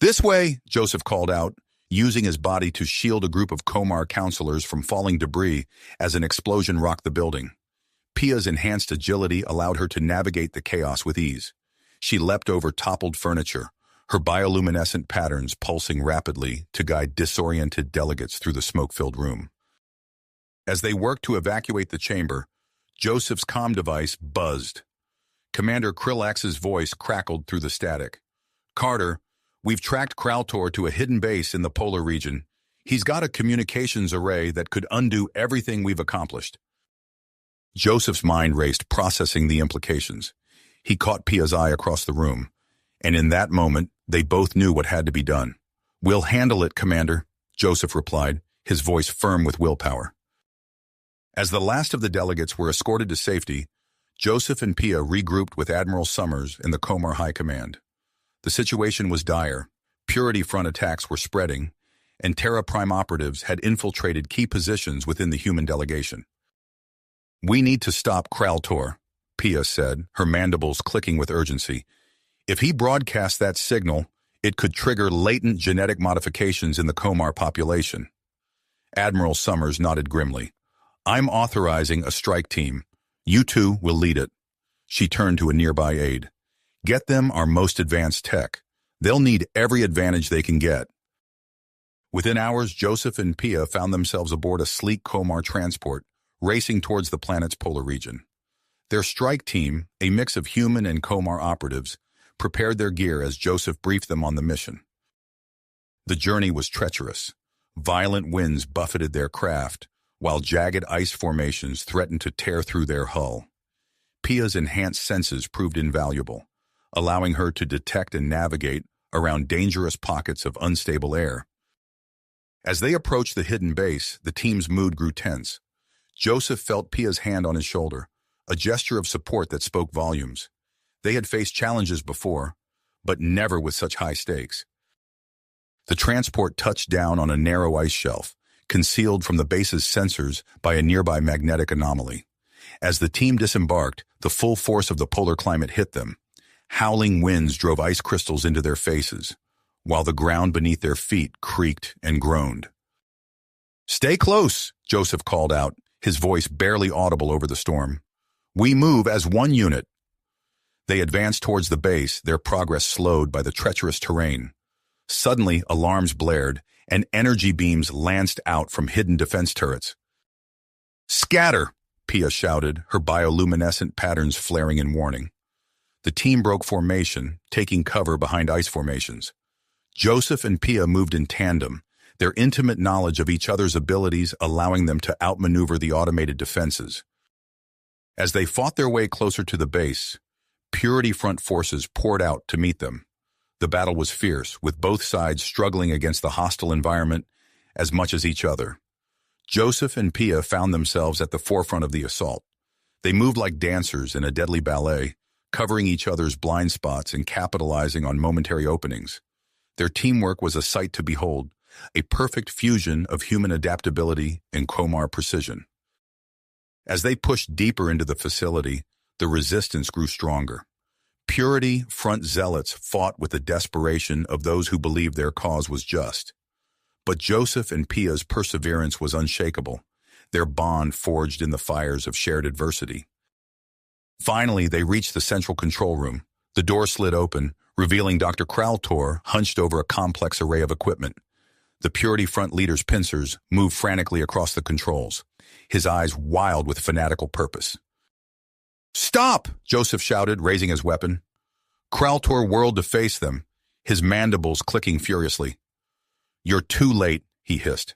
Speaker 1: "This way," Joseph called out, using his body to shield a group of comar counselors from falling debris as an explosion rocked the building. Pia's enhanced agility allowed her to navigate the chaos with ease. She leapt over toppled furniture, her bioluminescent patterns pulsing rapidly to guide disoriented delegates through the smoke-filled room. As they worked to evacuate the chamber, Joseph's comm device buzzed. Commander Krillax's voice crackled through the static. "Carter, we've tracked Kraltor to a hidden base in the polar region. He's got a communications array that could undo everything we've accomplished." Joseph's mind raced, processing the implications. He caught Pia's eye across the room, and in that moment, they both knew what had to be done. "We'll handle it, Commander," Joseph replied, his voice firm with willpower. As the last of the delegates were escorted to safety, Joseph and Pia regrouped with Admiral Summers in the comar High Command. The situation was dire. Purity Front attacks were spreading, and Terra Prime operatives had infiltrated key positions within the human delegation. "We need to stop Kraltor," Pia said, her mandibles clicking with urgency. "If he broadcasts that signal, it could trigger latent genetic modifications in the comar population." Admiral Summers nodded grimly. "I'm authorizing a strike team. You two will lead it." She turned to a nearby aide. "Get them our most advanced tech. They'll need every advantage they can get." Within hours, Joseph and Pia found themselves aboard a sleek comar transport, racing towards the planet's polar region. Their strike team, a mix of human and comar operatives, prepared their gear as Joseph briefed them on the mission. The journey was treacherous. Violent winds buffeted their craft, while jagged ice formations threatened to tear through their hull. Pia's enhanced senses proved invaluable, allowing her to detect and navigate around dangerous pockets of unstable air. As they approached the hidden base, the team's mood grew tense. Joseph felt Pia's hand on his shoulder, a gesture of support that spoke volumes. They had faced challenges before, but never with such high stakes. The transport touched down on a narrow ice shelf, concealed from the base's sensors by a nearby magnetic anomaly. As the team disembarked, the full force of the polar climate hit them. Howling winds drove ice crystals into their faces, while the ground beneath their feet creaked and groaned. "Stay close," Joseph called out, his voice barely audible over the storm. "We move as one unit." They advanced towards the base, their progress slowed by the treacherous terrain. Suddenly, alarms blared, and energy beams lanced out from hidden defense turrets. "Scatter!" Pia shouted, her bioluminescent patterns flaring in warning. The team broke formation, taking cover behind ice formations. Joseph and Pia moved in tandem, their intimate knowledge of each other's abilities allowing them to outmaneuver the automated defenses. As they fought their way closer to the base, Purity Front forces poured out to meet them. The battle was fierce, with both sides struggling against the hostile environment as much as each other. Joseph and Pia found themselves at the forefront of the assault. They moved like dancers in a deadly ballet, covering each other's blind spots and capitalizing on momentary openings. Their teamwork was a sight to behold, a perfect fusion of human adaptability and comar precision. As they pushed deeper into the facility, the resistance grew stronger. Purity Front zealots fought with the desperation of those who believed their cause was just. But Joseph and Pia's perseverance was unshakable, their bond forged in the fires of shared adversity. Finally, they reached the central control room. The door slid open, revealing Dr. Kraltor hunched over a complex array of equipment. The Purity Front leader's pincers moved frantically across the controls, his eyes wild with fanatical purpose. "Stop!" Joseph shouted, raising his weapon. Kraltor whirled to face them, his mandibles clicking furiously. "You're too late," he hissed.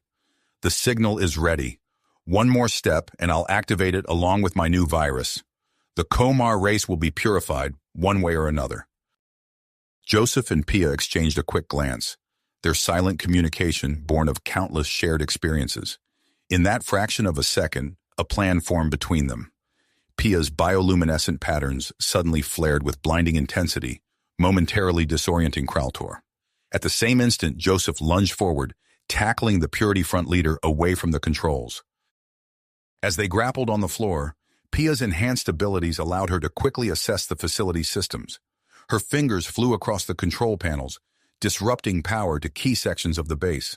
Speaker 1: "The signal is ready. One more step, and I'll activate it along with my new virus. The comar race will be purified, one way or another." Joseph and Pia exchanged a quick glance, their silent communication born of countless shared experiences. In that fraction of a second, a plan formed between them. Pia's bioluminescent patterns suddenly flared with blinding intensity, momentarily disorienting Kraltor. At the same instant, Joseph lunged forward, tackling the Purity Front leader away from the controls. As they grappled on the floor, Pia's enhanced abilities allowed her to quickly assess the facility's systems. Her fingers flew across the control panels, disrupting power to key sections of the base.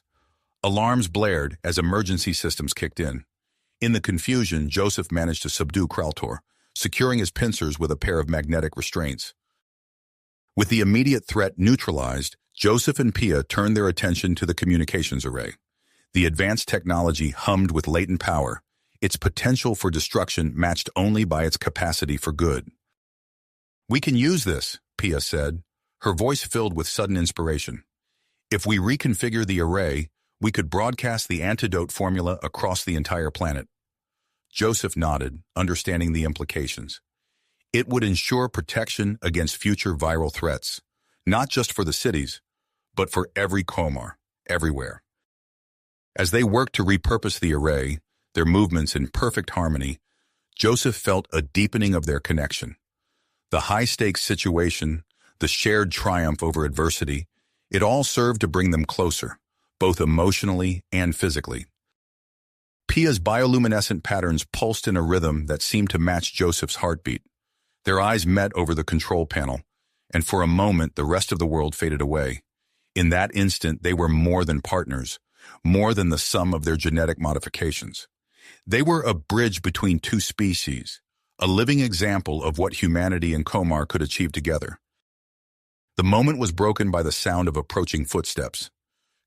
Speaker 1: Alarms blared as emergency systems kicked in. In the confusion, Joseph managed to subdue Kraltor, securing his pincers with a pair of magnetic restraints. With the immediate threat neutralized, Joseph and Pia turned their attention to the communications array. The advanced technology hummed with latent power, its potential for destruction matched only by its capacity for good. "We can use this," Pia said, her voice filled with sudden inspiration. "If we reconfigure the array, we could broadcast the antidote formula across the entire planet." Joseph nodded, understanding the implications. It would ensure protection against future viral threats, not just for the cities, but for every comar, everywhere. As they worked to repurpose the array, their movements in perfect harmony, Joseph felt a deepening of their connection. The high-stakes situation, the shared triumph over adversity, it all served to bring them closer, both emotionally and physically. Pia's bioluminescent patterns pulsed in a rhythm that seemed to match Joseph's heartbeat. Their eyes met over the control panel, and for a moment the rest of the world faded away. In that instant, they were more than partners, more than the sum of their genetic modifications. They were a bridge between two species, a living example of what humanity and comar could achieve together. The moment was broken by the sound of approaching footsteps.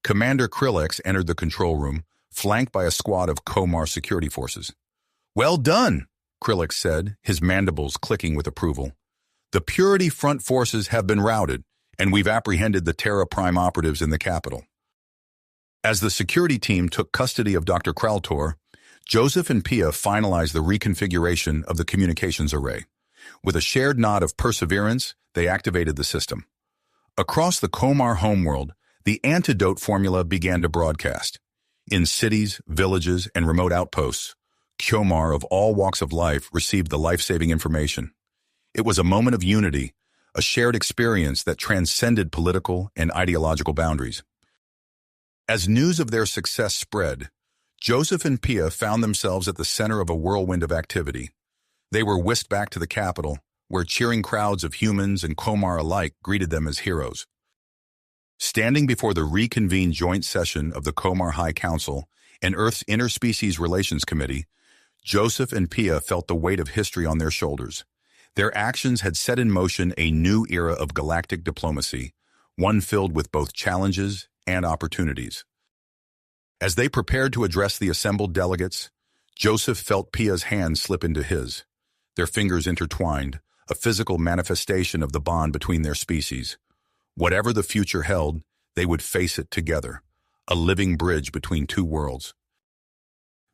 Speaker 1: Commander Krillex entered the control room, flanked by a squad of comar security forces. "Well done," Krillex said, his mandibles clicking with approval. "The Purity Front forces have been routed, and we've apprehended the Terra Prime operatives in the capital." As the security team took custody of Dr. Kraltor, Joseph and Pia finalized the reconfiguration of the communications array. With a shared nod of perseverance, they activated the system. Across the comar homeworld, the antidote formula began to broadcast. In cities, villages, and remote outposts, comar of all walks of life received the life-saving information. It was a moment of unity, a shared experience that transcended political and ideological boundaries. As news of their success spread, Joseph and Pia found themselves at the center of a whirlwind of activity. They were whisked back to the capital, where cheering crowds of humans and comar alike greeted them as heroes. Standing before the reconvened joint session of the Comar High Council and Earth's Interspecies Relations Committee, Joseph and Pia felt the weight of history on their shoulders. Their actions had set in motion a new era of galactic diplomacy, one filled with both challenges and opportunities. As they prepared to address the assembled delegates, Joseph felt Pia's hand slip into his. Their fingers intertwined, a physical manifestation of the bond between their species. Whatever the future held, they would face it together, a living bridge between two worlds.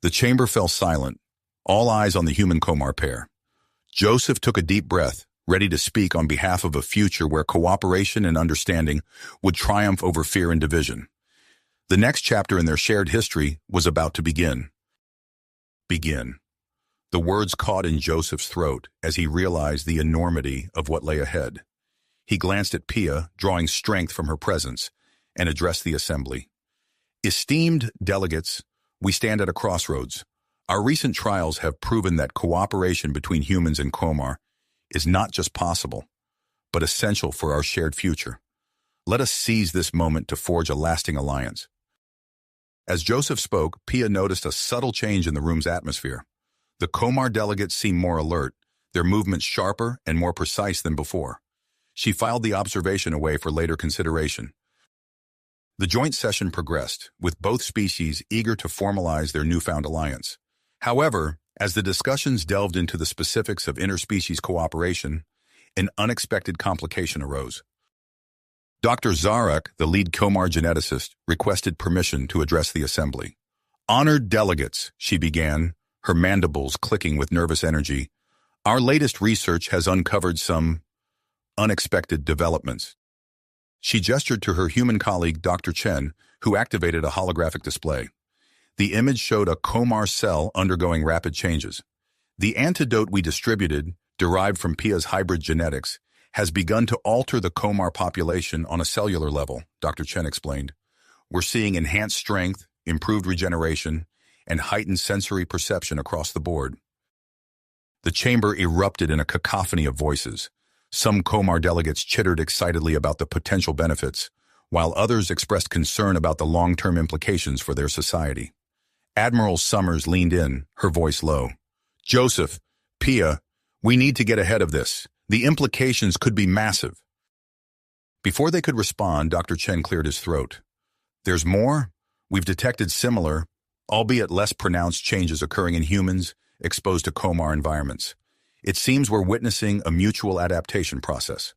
Speaker 1: The chamber fell silent, all eyes on the human comar pair. Joseph took a deep breath, ready to speak on behalf of a future where cooperation and understanding would triumph over fear and division. The next chapter in their shared history was about to begin. Begin. The words caught in Joseph's throat as he realized the enormity of what lay ahead. He glanced at Pia, drawing strength from her presence, and addressed the assembly. Esteemed delegates, we stand at a crossroads. Our recent trials have proven that cooperation between humans and comar is not just possible, but essential for our shared future. Let us seize this moment to forge a lasting alliance. As Joseph spoke, Pia noticed a subtle change in the room's atmosphere. The comar delegates seemed more alert, their movements sharper and more precise than before. She filed the observation away for later consideration. The joint session progressed, with both species eager to formalize their newfound alliance. However, as the discussions delved into the specifics of interspecies cooperation, an unexpected complication arose. Dr. Zarek, the lead comar geneticist, requested permission to address the assembly. "Honored delegates," she began, her mandibles clicking with nervous energy, "our latest research has uncovered some unexpected developments." She gestured to her human colleague, Dr. Chen, who activated a holographic display. The image showed a comar cell undergoing rapid changes. "The antidote we distributed, derived from Pia's hybrid genetics, has begun to alter the comar population on a cellular level," Dr. Chen explained. "We're seeing enhanced strength, improved regeneration, and heightened sensory perception across the board." The chamber erupted in a cacophony of voices. Some comar delegates chittered excitedly about the potential benefits, while others expressed concern about the long-term implications for their society. Admiral Summers leaned in, her voice low. "Joseph, Pia, we need to get ahead of this. The implications could be massive." Before they could respond, Dr. Chen cleared his throat. "There's more? We've detected similar, albeit less pronounced changes occurring in humans exposed to comar environments. It seems we're witnessing a mutual adaptation process."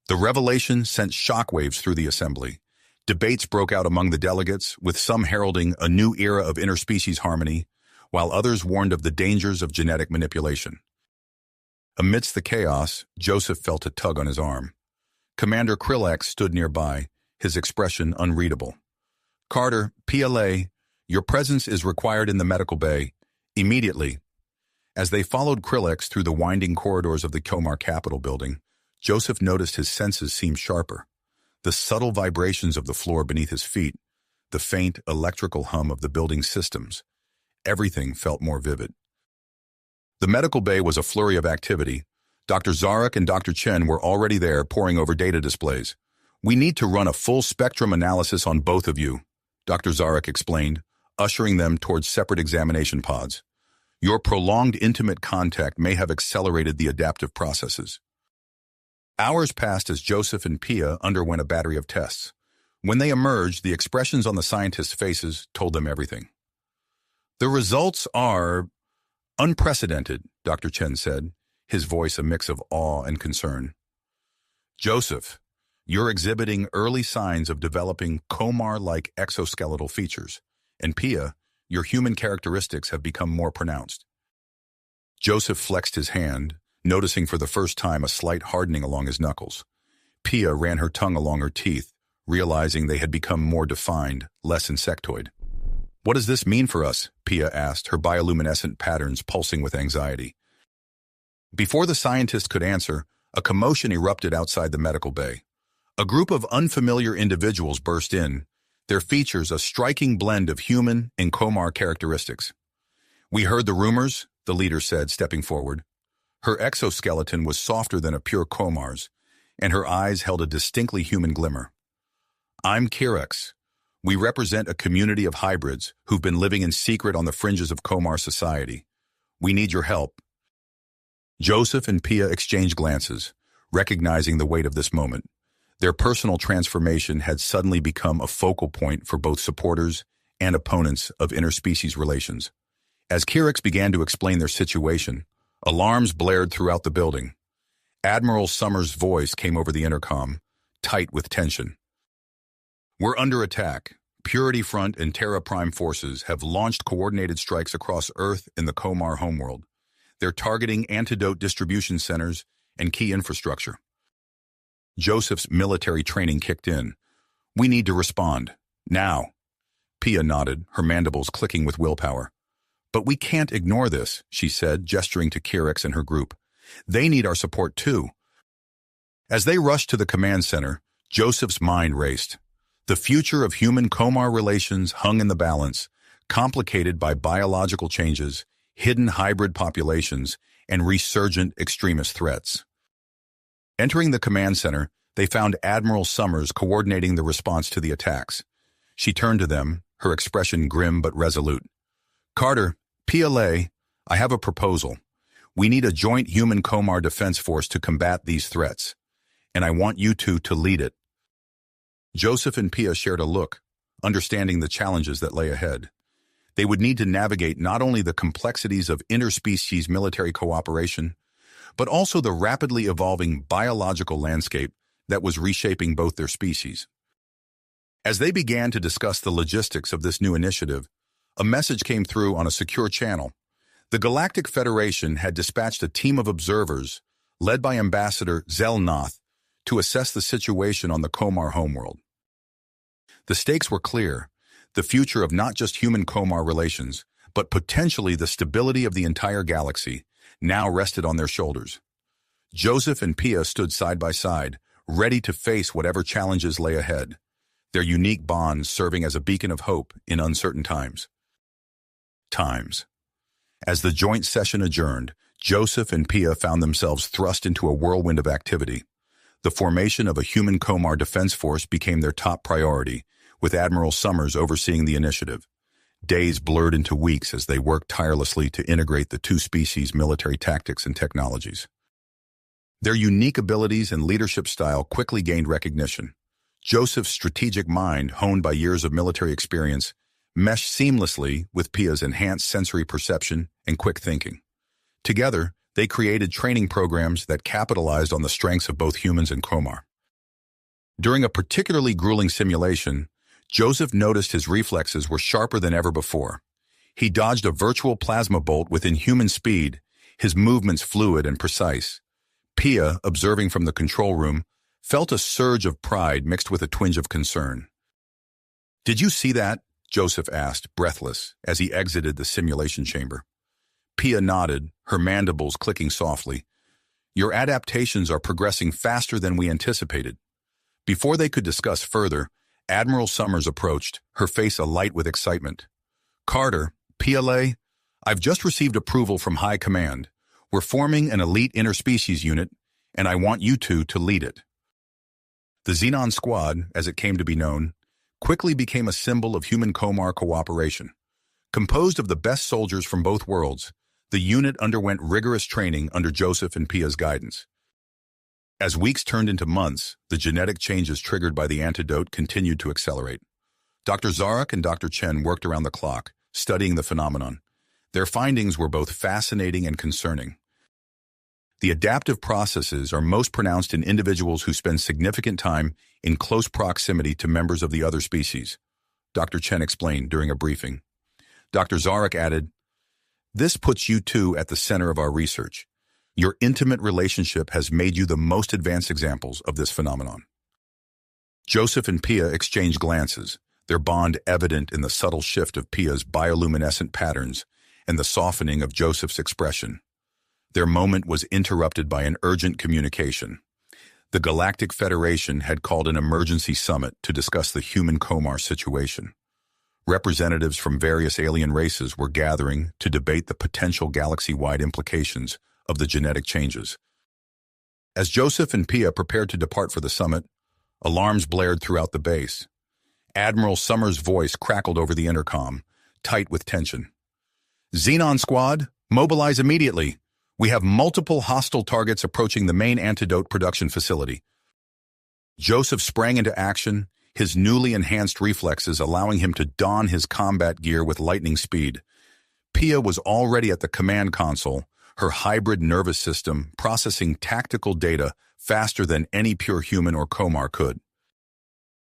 Speaker 1: The revelation sent shockwaves through the assembly. Debates broke out among the delegates, with some heralding a new era of interspecies harmony, while others warned of the dangers of genetic manipulation. Amidst the chaos, Joseph felt a tug on his arm. Commander Krillex stood nearby, his expression unreadable. "Carter, PLA, your presence is required in the medical bay, immediately." As they followed Krillex through the winding corridors of the comar Capitol building, Joseph noticed his senses seemed sharper. The subtle vibrations of the floor beneath his feet, the faint electrical hum of the building's systems. Everything felt more vivid. The medical bay was a flurry of activity. Dr. Zarek and Dr. Chen were already there, poring over data displays. "We need to run a full-spectrum analysis on both of you," Dr. Zarek explained, ushering them towards separate examination pods. "Your prolonged intimate contact may have accelerated the adaptive processes." Hours passed as Joseph and Pia underwent a battery of tests. When they emerged, the expressions on the scientists' faces told them everything. "The results are unprecedented," Dr. Chen said, his voice a mix of awe and concern. "Joseph, you're exhibiting early signs of developing comar-like exoskeletal features, and Pia, your human characteristics have become more pronounced." Joseph flexed his hand, noticing for the first time a slight hardening along his knuckles. Pia ran her tongue along her teeth, realizing they had become more defined, less insectoid. "What does this mean for us?" Pia asked, her bioluminescent patterns pulsing with anxiety. Before the scientist could answer, a commotion erupted outside the medical bay. A group of unfamiliar individuals burst in, their features a striking blend of human and comar characteristics. "We heard the rumors," the leader said, stepping forward. Her exoskeleton was softer than a pure comar's, and her eyes held a distinctly human glimmer. "I'm Kirex. We represent a community of hybrids who've been living in secret on the fringes of comar society. We need your help." Joseph and Pia exchanged glances, recognizing the weight of this moment. Their personal transformation had suddenly become a focal point for both supporters and opponents of interspecies relations. As Kirex began to explain their situation, alarms blared throughout the building. Admiral Summers' voice came over the intercom, tight with tension. "We're under attack. Purity Front and Terra Prime forces have launched coordinated strikes across Earth and the comar homeworld. They're targeting antidote distribution centers and key infrastructure. Joseph's military training kicked in. We need to respond. Now. Pia nodded, her mandibles clicking with willpower. But we can't ignore this, she said, gesturing to Kirix and her group. They need our support too. As they rushed to the command center, Joseph's mind raced. The future of human-comar relations hung in the balance, complicated by biological changes, hidden hybrid populations, and resurgent extremist threats. Entering the command center, they found Admiral Summers coordinating the response to the attacks. She turned to them, her expression grim but resolute. Carter, PLA, I have a proposal. We need a joint human-comar defense force to combat these threats, and I want you two to lead it. Joseph and Pia shared a look, understanding the challenges that lay ahead. They would need to navigate not only the complexities of interspecies military cooperation, but also the rapidly evolving biological landscape that was reshaping both their species. As they began to discuss the logistics of this new initiative, a message came through on a secure channel. The Galactic Federation had dispatched a team of observers, led by Ambassador Zelnoth, to assess the situation on the Comar homeworld. The stakes were clear. The future of not just human-comar relations, but potentially the stability of the entire galaxy, now rested on their shoulders. Joseph and Pia stood side by side, ready to face whatever challenges lay ahead, their unique bonds serving as a beacon of hope in uncertain times. As the joint session adjourned, Joseph and Pia found themselves thrust into a whirlwind of activity. The formation of a human-comar defense force became their top priority, with Admiral Summers overseeing the initiative. Days blurred into weeks as they worked tirelessly to integrate the two species' military tactics and technologies. Their unique abilities and leadership style quickly gained recognition. Joseph's strategic mind, honed by years of military experience, meshed seamlessly with Pia's enhanced sensory perception and quick thinking. Together, they created training programs that capitalized on the strengths of both humans and comar. During a particularly grueling simulation, Joseph noticed his reflexes were sharper than ever before. He dodged a virtual plasma bolt within human speed, his movements fluid and precise. Pia, observing from the control room, felt a surge of pride mixed with a twinge of concern. "Did you see that?" Joseph asked, breathless, as he exited the simulation chamber. Pia nodded, her mandibles clicking softly. "Your adaptations are progressing faster than we anticipated." Before they could discuss further, Admiral Summers approached, her face alight with excitement. "Carter, PLA, I've just received approval from High Command. We're forming an elite interspecies unit, and I want you two to lead it." The Xenon Squad, as it came to be known, quickly became a symbol of human-comar cooperation. Composed of the best soldiers from both worlds, the unit underwent rigorous training under Joseph and Pia's guidance. As weeks turned into months, the genetic changes triggered by the antidote continued to accelerate. Dr. Zarek and Dr. Chen worked around the clock, studying the phenomenon. Their findings were both fascinating and concerning. The adaptive processes are most pronounced in individuals who spend significant time in close proximity to members of the other species, Dr. Chen explained during a briefing. Dr. Zarek added, "This puts you two at the center of our research. Your intimate relationship has made you the most advanced examples of this phenomenon." Joseph and Pia exchanged glances, their bond evident in the subtle shift of Pia's bioluminescent patterns and the softening of Joseph's expression. Their moment was interrupted by an urgent communication. The Galactic Federation had called an emergency summit to discuss the human-comar situation. Representatives from various alien races were gathering to debate the potential galaxy-wide implications of the genetic changes. As Joseph and Pia prepared to depart for the summit, alarms blared throughout the base. Admiral Summers' voice crackled over the intercom, tight with tension. "Xenon Squad, mobilize immediately. We have multiple hostile targets approaching the main antidote production facility." Joseph sprang into action, his newly enhanced reflexes allowing him to don his combat gear with lightning speed. Pia was already at the command console, her hybrid nervous system processing tactical data faster than any pure human or comar could.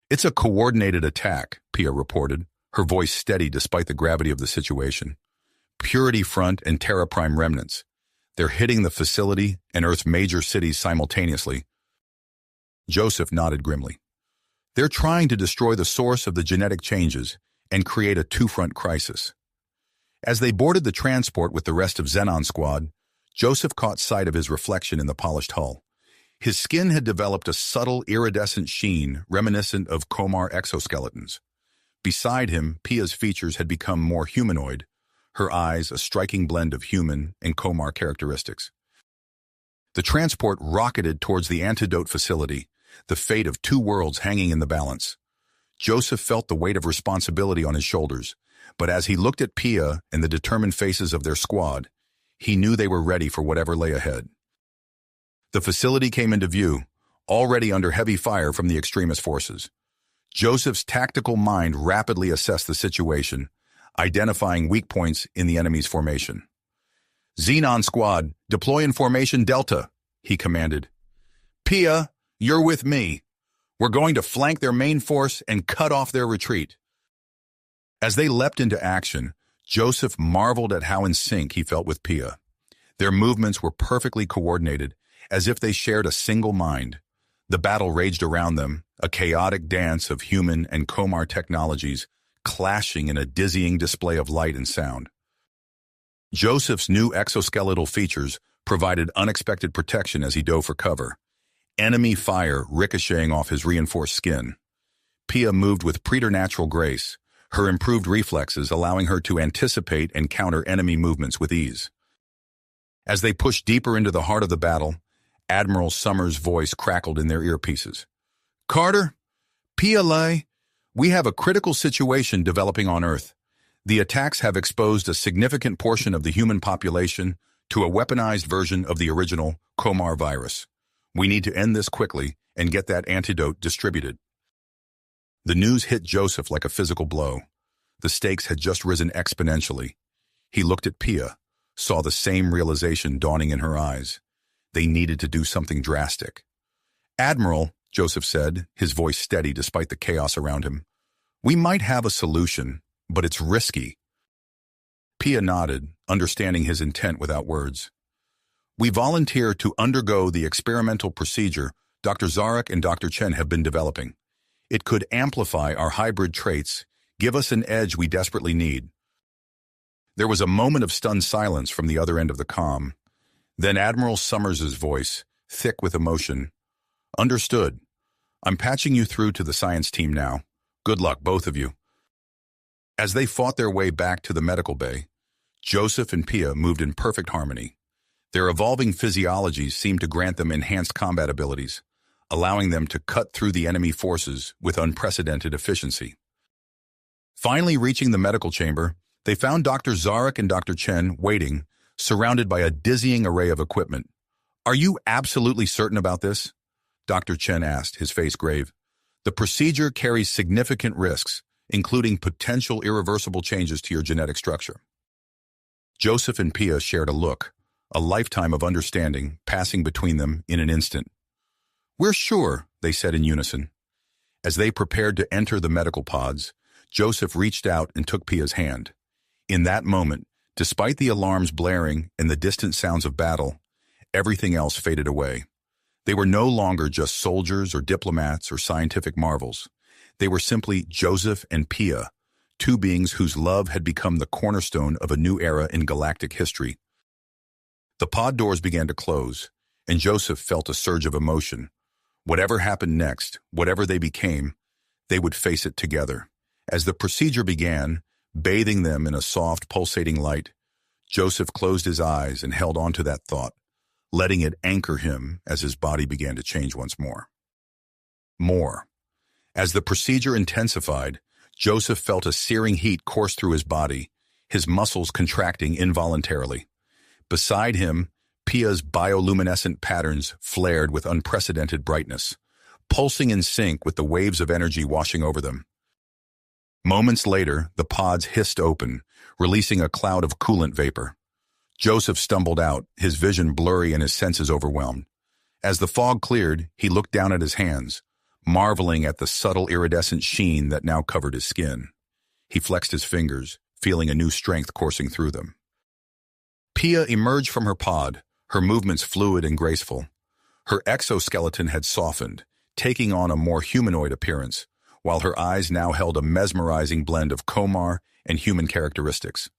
Speaker 1: "It's a coordinated attack," Pia reported, her voice steady despite the gravity of the situation. "Purity Front and Terra Prime remnants. They're hitting the facility and Earth's major cities simultaneously. Joseph nodded grimly. They're trying to destroy the source of the genetic changes and create a two-front crisis. As they boarded the transport with the rest of Xenon Squad, Joseph caught sight of his reflection in the polished hull. His skin had developed a subtle iridescent sheen reminiscent of comar exoskeletons. Beside him, Pia's features had become more humanoid, her eyes a striking blend of human and comar characteristics. The transport rocketed towards the antidote facility, the fate of two worlds hanging in the balance. Joseph felt the weight of responsibility on his shoulders, but as he looked at Pia and the determined faces of their squad, he knew they were ready for whatever lay ahead. The facility came into view, already under heavy fire from the extremist forces. Joseph's tactical mind rapidly assessed the situation, identifying weak points in the enemy's formation. "Xenon Squad, deploy in formation Delta," he commanded. "Pia, you're with me. We're going to flank their main force and cut off their retreat." As they leapt into action, Joseph marveled at how in sync he felt with Pia. Their movements were perfectly coordinated, as if they shared a single mind. The battle raged around them, a chaotic dance of human and comar technologies clashing in a dizzying display of light and sound. Joseph's new exoskeletal features provided unexpected protection as he dove for cover, enemy fire ricocheting off his reinforced skin. Pia moved with preternatural grace, her improved reflexes allowing her to anticipate and counter enemy movements with ease. As they pushed deeper into the heart of the battle, Admiral Summers' voice crackled in their earpieces. "Carter, PLA, we have a critical situation developing on Earth. The attacks have exposed a significant portion of the human population to a weaponized version of the original comar virus. We need to end this quickly and get that antidote distributed." The news hit Joseph like a physical blow. The stakes had just risen exponentially. He looked at Pia, saw the same realization dawning in her eyes. They needed to do something drastic. "Admiral," Joseph said, his voice steady despite the chaos around him, "we might have a solution, but it's risky." Pia nodded, understanding his intent without words. "We volunteer to undergo the experimental procedure Dr. Zarek and Dr. Chen have been developing. It could amplify our hybrid traits, give us an edge we desperately need." There was a moment of stunned silence from the other end of the comm. Then Admiral Summers' voice, thick with emotion. "Understood. I'm patching you through to the science team now. Good luck, both of you." As they fought their way back to the medical bay, Joseph and Pia moved in perfect harmony. Their evolving physiologies seemed to grant them enhanced combat abilities, allowing them to cut through the enemy forces with unprecedented efficiency. Finally reaching the medical chamber, they found Dr. Zarek and Dr. Chen waiting, surrounded by a dizzying array of equipment. "Are you absolutely certain about this?" Dr. Chen asked, his face grave. "The procedure carries significant risks, including potential irreversible changes to your genetic structure." Joseph and Pia shared a look, a lifetime of understanding passing between them in an instant. "We're sure," they said in unison. As they prepared to enter the medical pods, Joseph reached out and took Pia's hand. In that moment, despite the alarms blaring and the distant sounds of battle, everything else faded away. They were no longer just soldiers or diplomats or scientific marvels. They were simply Joseph and Pia, two beings whose love had become the cornerstone of a new era in galactic history. The pod doors began to close, and Joseph felt a surge of emotion. Whatever happened next, whatever they became, they would face it together. As the procedure began, bathing them in a soft, pulsating light, Joseph closed his eyes and held on to that thought, letting it anchor him as his body began to change once more. As the procedure intensified, Joseph felt a searing heat course through his body, his muscles contracting involuntarily. Beside him, Pia's bioluminescent patterns flared with unprecedented brightness, pulsing in sync with the waves of energy washing over them. Moments later, the pods hissed open, releasing a cloud of coolant vapor. Joseph stumbled out, his vision blurry and his senses overwhelmed. As the fog cleared, he looked down at his hands, marveling at the subtle iridescent sheen that now covered his skin. He flexed his fingers, feeling a new strength coursing through them. Pia emerged from her pod, her movements fluid and graceful. Her exoskeleton had softened, taking on a more humanoid appearance, while her eyes now held a mesmerizing blend of comar and human characteristics.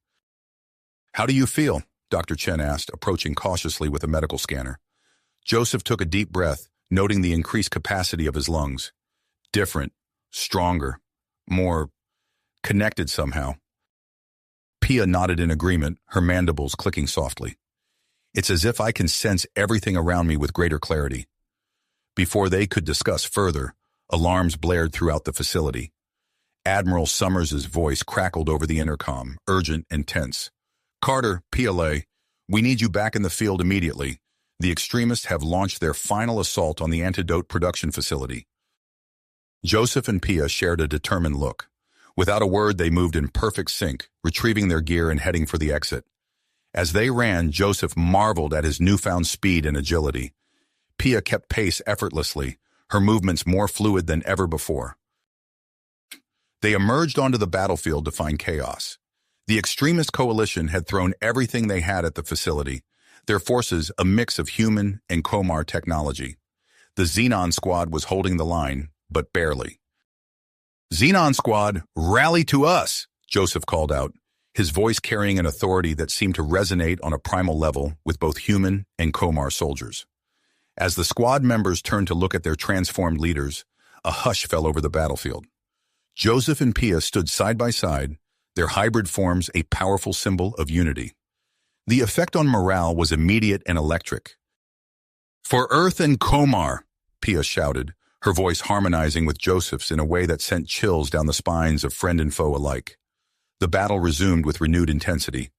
Speaker 1: "How do you feel?" Dr. Chen asked, approaching cautiously with a medical scanner. Joseph took a deep breath, noting the increased capacity of his lungs. Different, stronger, more connected somehow. Pia nodded in agreement, her mandibles clicking softly. "It's as if I can sense everything around me with greater clarity." Before they could discuss further, alarms blared throughout the facility. Admiral Summers's voice crackled over the intercom, urgent and tense. "Carter, PLA, we need you back in the field immediately. The extremists have launched their final assault on the antidote production facility." Joseph and Pia shared a determined look. Without a word, they moved in perfect sync, retrieving their gear and heading for the exit. As they ran, Joseph marveled at his newfound speed and agility. Pia kept pace effortlessly, her movements more fluid than ever before. They emerged onto the battlefield to find chaos. The extremist coalition had thrown everything they had at the facility, their forces a mix of human and comar technology. The Xenon Squad was holding the line, but barely. "Xenon Squad, rally to us!" Joseph called out, his voice carrying an authority that seemed to resonate on a primal level with both human and comar soldiers. As the squad members turned to look at their transformed leaders, a hush fell over the battlefield. Joseph and Pia stood side by side, their hybrid forms a powerful symbol of unity. The effect on morale was immediate and electric. "For Earth and comar," Pia shouted, her voice harmonizing with Joseph's in a way that sent chills down the spines of friend and foe alike. The battle resumed with renewed intensity.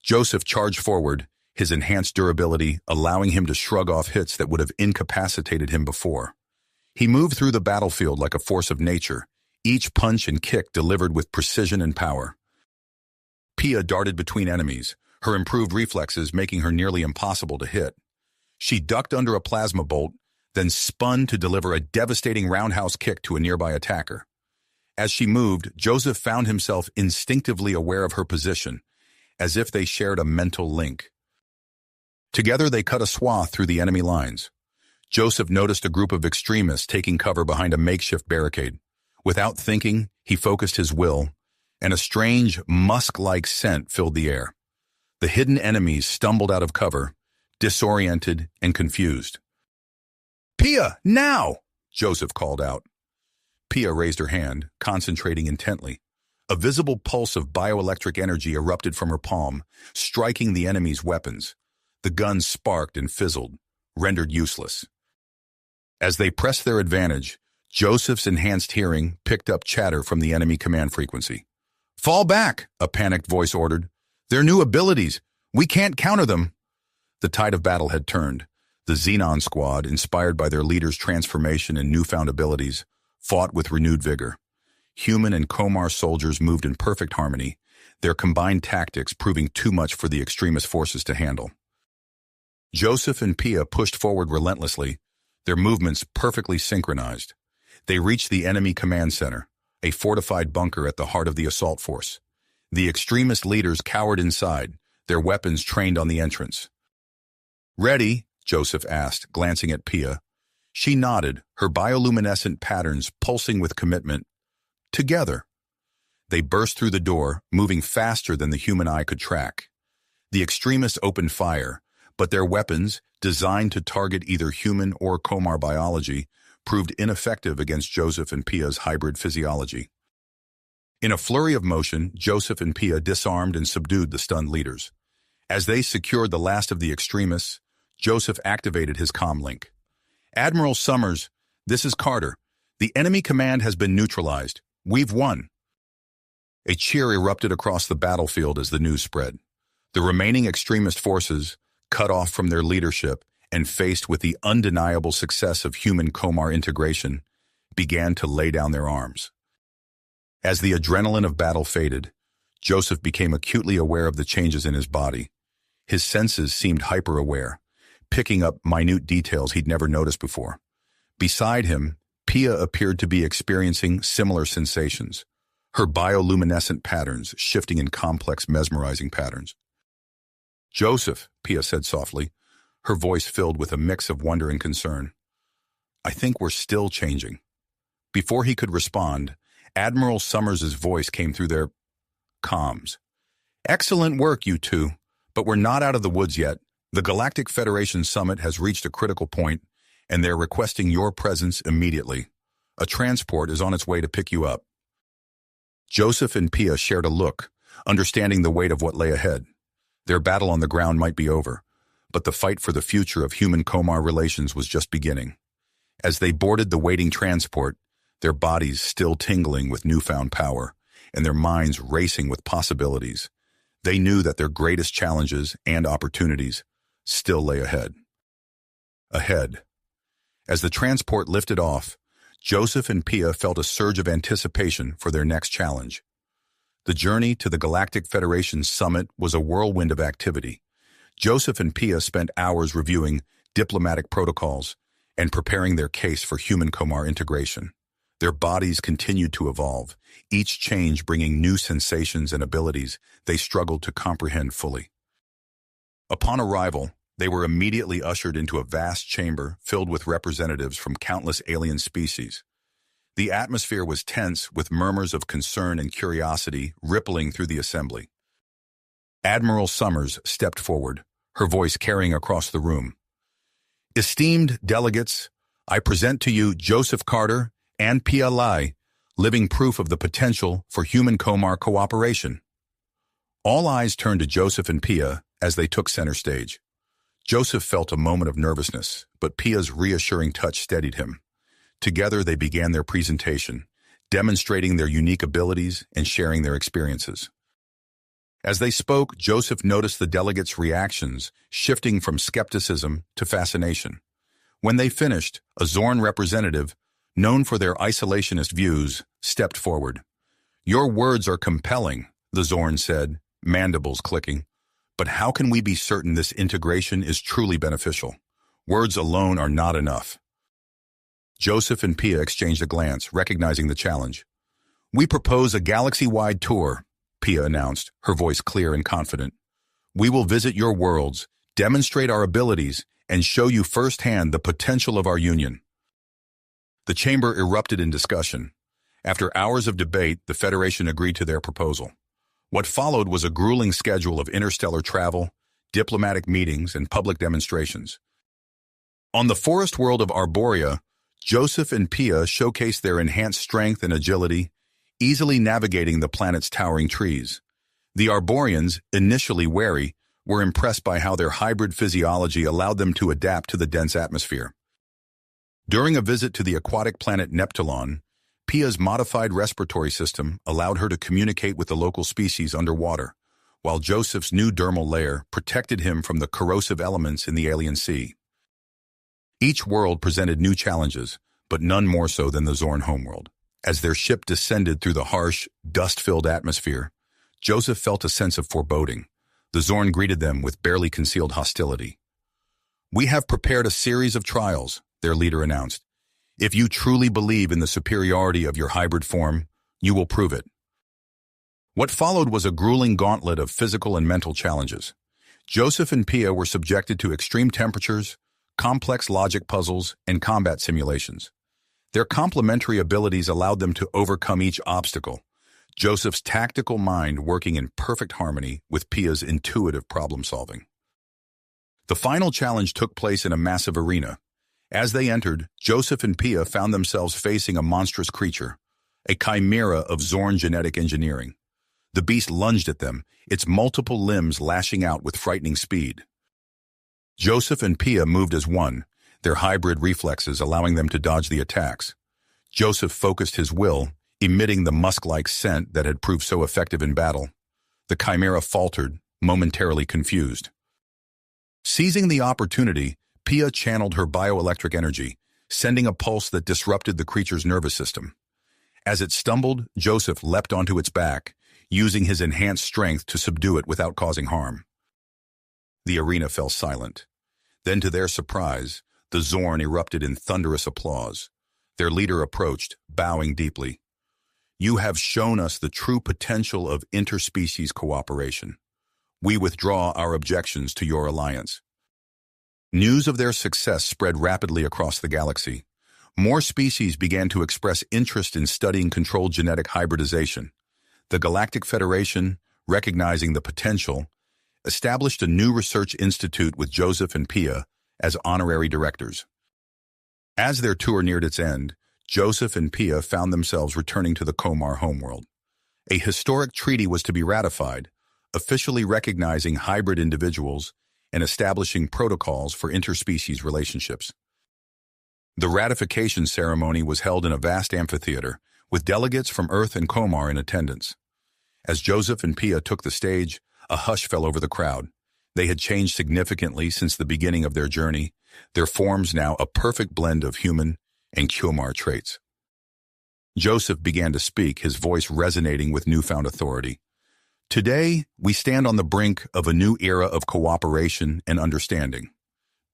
Speaker 1: Joseph charged forward, his enhanced durability allowing him to shrug off hits that would have incapacitated him before. He moved through the battlefield like a force of nature, each punch and kick delivered with precision and power. Pia darted between enemies, her improved reflexes making her nearly impossible to hit. She ducked under a plasma bolt, then spun to deliver a devastating roundhouse kick to a nearby attacker. As she moved, Joseph found himself instinctively aware of her position, as if they shared a mental link. Together they cut a swath through the enemy lines. Joseph noticed a group of extremists taking cover behind a makeshift barricade. Without thinking, he focused his will, and a strange, musk-like scent filled the air. The hidden enemies stumbled out of cover, disoriented and confused. "Pia, now!" Joseph called out. Pia raised her hand, concentrating intently. A visible pulse of bioelectric energy erupted from her palm, striking the enemy's weapons. The guns sparked and fizzled, rendered useless. As they pressed their advantage, Joseph's enhanced hearing picked up chatter from the enemy command frequency. "Fall back," a panicked voice ordered. "They're new abilities. We can't counter them." The tide of battle had turned. The Xenon Squad, inspired by their leader's transformation and newfound abilities, fought with renewed vigor. Human and comar soldiers moved in perfect harmony, their combined tactics proving too much for the extremist forces to handle. Joseph and Pia pushed forward relentlessly, their movements perfectly synchronized. They reached the enemy command center, a fortified bunker at the heart of the assault force. The extremist leaders cowered inside, their weapons trained on the entrance. "Ready?" Joseph asked, glancing at Pia. She nodded, her bioluminescent patterns pulsing with commitment. Together. They burst through the door, moving faster than the human eye could track. The extremists opened fire, but their weapons, designed to target either human or comar biology, proved ineffective against Joseph and Pia's hybrid physiology. In a flurry of motion, Joseph and Pia disarmed and subdued the stunned leaders. As they secured the last of the extremists, Joseph activated his comm link. "Admiral Summers, this is Carter. The enemy command has been neutralized. We've won." A cheer erupted across the battlefield as the news spread. The remaining extremist forces, cut off from their leadership and faced with the undeniable success of human comar integration, began to lay down their arms. As the adrenaline of battle faded, Joseph became acutely aware of the changes in his body. His senses seemed hyper-aware, picking up minute details he'd never noticed before. Beside him, Pia appeared to be experiencing similar sensations, her bioluminescent patterns shifting in complex, mesmerizing patterns. "Joseph," Pia said softly, her voice filled with a mix of wonder and concern. "I think we're still changing." Before he could respond, Admiral Summers's voice came through their comms. "Excellent work, you two, but we're not out of the woods yet. The Galactic Federation Summit has reached a critical point, and they're requesting your presence immediately. A transport is on its way to pick you up." Joseph and Pia shared a look, understanding the weight of what lay ahead. Their battle on the ground might be over, but the fight for the future of human-comar relations was just beginning. As they boarded the waiting transport, their bodies still tingling with newfound power, and their minds racing with possibilities, they knew that their greatest challenges and opportunities still lay ahead. As the transport lifted off, Joseph and Pia felt a surge of anticipation for their next challenge. The journey to the Galactic Federation Summit was a whirlwind of activity. Joseph and Pia spent hours reviewing diplomatic protocols and preparing their case for human-comar integration. Their bodies continued to evolve, each change bringing new sensations and abilities they struggled to comprehend fully. Upon arrival, they were immediately ushered into a vast chamber filled with representatives from countless alien species. The atmosphere was tense, with murmurs of concern and curiosity rippling through the assembly. Admiral Summers stepped forward, her voice carrying across the room. "Esteemed delegates, I present to you Joseph Carter and Pia Lai, living proof of the potential for human-comar cooperation." All eyes turned to Joseph and Pia as they took center stage. Joseph felt a moment of nervousness, but Pia's reassuring touch steadied him. Together they began their presentation, demonstrating their unique abilities and sharing their experiences. As they spoke, Joseph noticed the delegates' reactions, shifting from skepticism to fascination. When they finished, a Zorn representative, known for their isolationist views, stepped forward. "Your words are compelling," the Zorn said, mandibles clicking. "But how can we be certain this integration is truly beneficial? Words alone are not enough." Joseph and Pia exchanged a glance, recognizing the challenge. "We propose a galaxy-wide tour," Pia announced, her voice clear and confident. "We will visit your worlds, demonstrate our abilities, and show you firsthand the potential of our union." The chamber erupted in discussion. After hours of debate, the Federation agreed to their proposal. What followed was a grueling schedule of interstellar travel, diplomatic meetings, and public demonstrations. On the forest world of Arborea, Joseph and Pia showcased their enhanced strength and agility, easily navigating the planet's towering trees. The Arboreans, initially wary, were impressed by how their hybrid physiology allowed them to adapt to the dense atmosphere. During a visit to the aquatic planet Neptulon, Pia's modified respiratory system allowed her to communicate with the local species underwater, while Joseph's new dermal layer protected him from the corrosive elements in the alien sea. Each world presented new challenges, but none more so than the Zorn homeworld. As their ship descended through the harsh, dust-filled atmosphere, Joseph felt a sense of foreboding. The Zorn greeted them with barely concealed hostility. "We have prepared a series of trials," their leader announced. "If you truly believe in the superiority of your hybrid form, you will prove it." What followed was a grueling gauntlet of physical and mental challenges. Joseph and Pia were subjected to extreme temperatures, complex logic puzzles, and combat simulations. Their complementary abilities allowed them to overcome each obstacle, Joseph's tactical mind working in perfect harmony with Pia's intuitive problem-solving. The final challenge took place in a massive arena. As they entered, Joseph and Pia found themselves facing a monstrous creature, a chimera of Zorn genetic engineering. The beast lunged at them, its multiple limbs lashing out with frightening speed. Joseph and Pia moved as one, their hybrid reflexes allowing them to dodge the attacks. Joseph focused his will, emitting the musk-like scent that had proved so effective in battle. The chimera faltered, momentarily confused. Seizing the opportunity, Pia channeled her bioelectric energy, sending a pulse that disrupted the creature's nervous system. As it stumbled, Joseph leapt onto its back, using his enhanced strength to subdue it without causing harm. The arena fell silent. Then, to their surprise, the Zorn erupted in thunderous applause. Their leader approached, bowing deeply. "You have shown us the true potential of interspecies cooperation. We withdraw our objections to your alliance." News of their success spread rapidly across the galaxy. More species began to express interest in studying controlled genetic hybridization. The Galactic Federation, recognizing the potential, established a new research institute with Joseph and Pia as honorary directors. As their tour neared its end, Joseph and Pia found themselves returning to the Comar homeworld. A historic treaty was to be ratified, officially recognizing hybrid individuals and establishing protocols for interspecies relationships. The ratification ceremony was held in a vast amphitheater, with delegates from Earth and Comar in attendance. As Joseph and Pia took the stage, a hush fell over the crowd. They had changed significantly since the beginning of their journey, their forms now a perfect blend of human and Comar traits. Joseph began to speak, his voice resonating with newfound authority. Today, we stand on the brink of a new era of cooperation and understanding.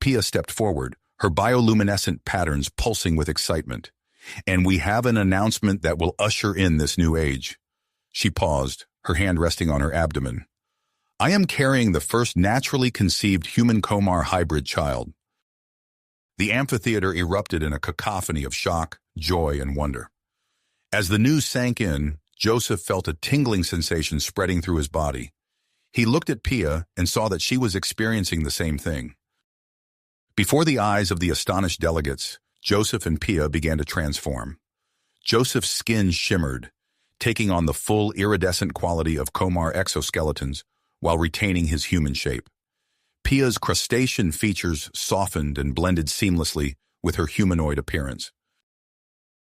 Speaker 1: Pia stepped forward, her bioluminescent patterns pulsing with excitement. And we have an announcement that will usher in this new age. She paused, her hand resting on her abdomen. I am carrying the first naturally conceived human Comar hybrid child. The amphitheater erupted in a cacophony of shock, joy, and wonder. As the news sank in, Joseph felt a tingling sensation spreading through his body. He looked at Pia and saw that she was experiencing the same thing. Before the eyes of the astonished delegates, Joseph and Pia began to transform. Joseph's skin shimmered, taking on the full iridescent quality of Comar exoskeletons while retaining his human shape. Pia's crustacean features softened and blended seamlessly with her humanoid appearance.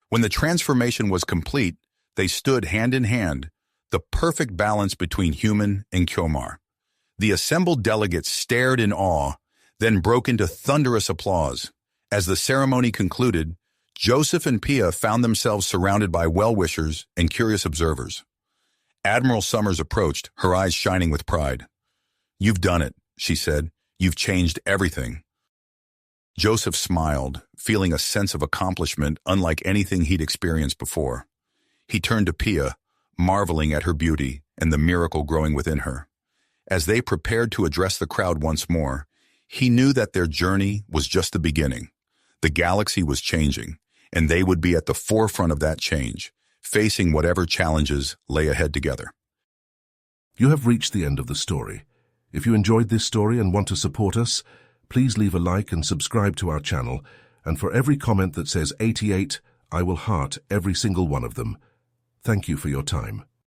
Speaker 1: When the transformation was complete, they stood hand in hand, the perfect balance between human and Comar. The assembled delegates stared in awe, then broke into thunderous applause. As the ceremony concluded, Joseph and Pia found themselves surrounded by well-wishers and curious observers. Admiral Summers approached, her eyes shining with pride. "You've done it," she said. "You've changed everything." Joseph smiled, feeling a sense of accomplishment unlike anything he'd experienced before. He turned to Pia, marveling at her beauty and the miracle growing within her. As they prepared to address the crowd once more, he knew that their journey was just the beginning. The galaxy was changing, and they would be at the forefront of that change, facing whatever challenges lay ahead together.
Speaker 2: You have reached the end of the story. If you enjoyed this story and want to support us, please leave a like and subscribe to our channel, and for every comment that says 88, I will heart every single one of them. Thank you for your time.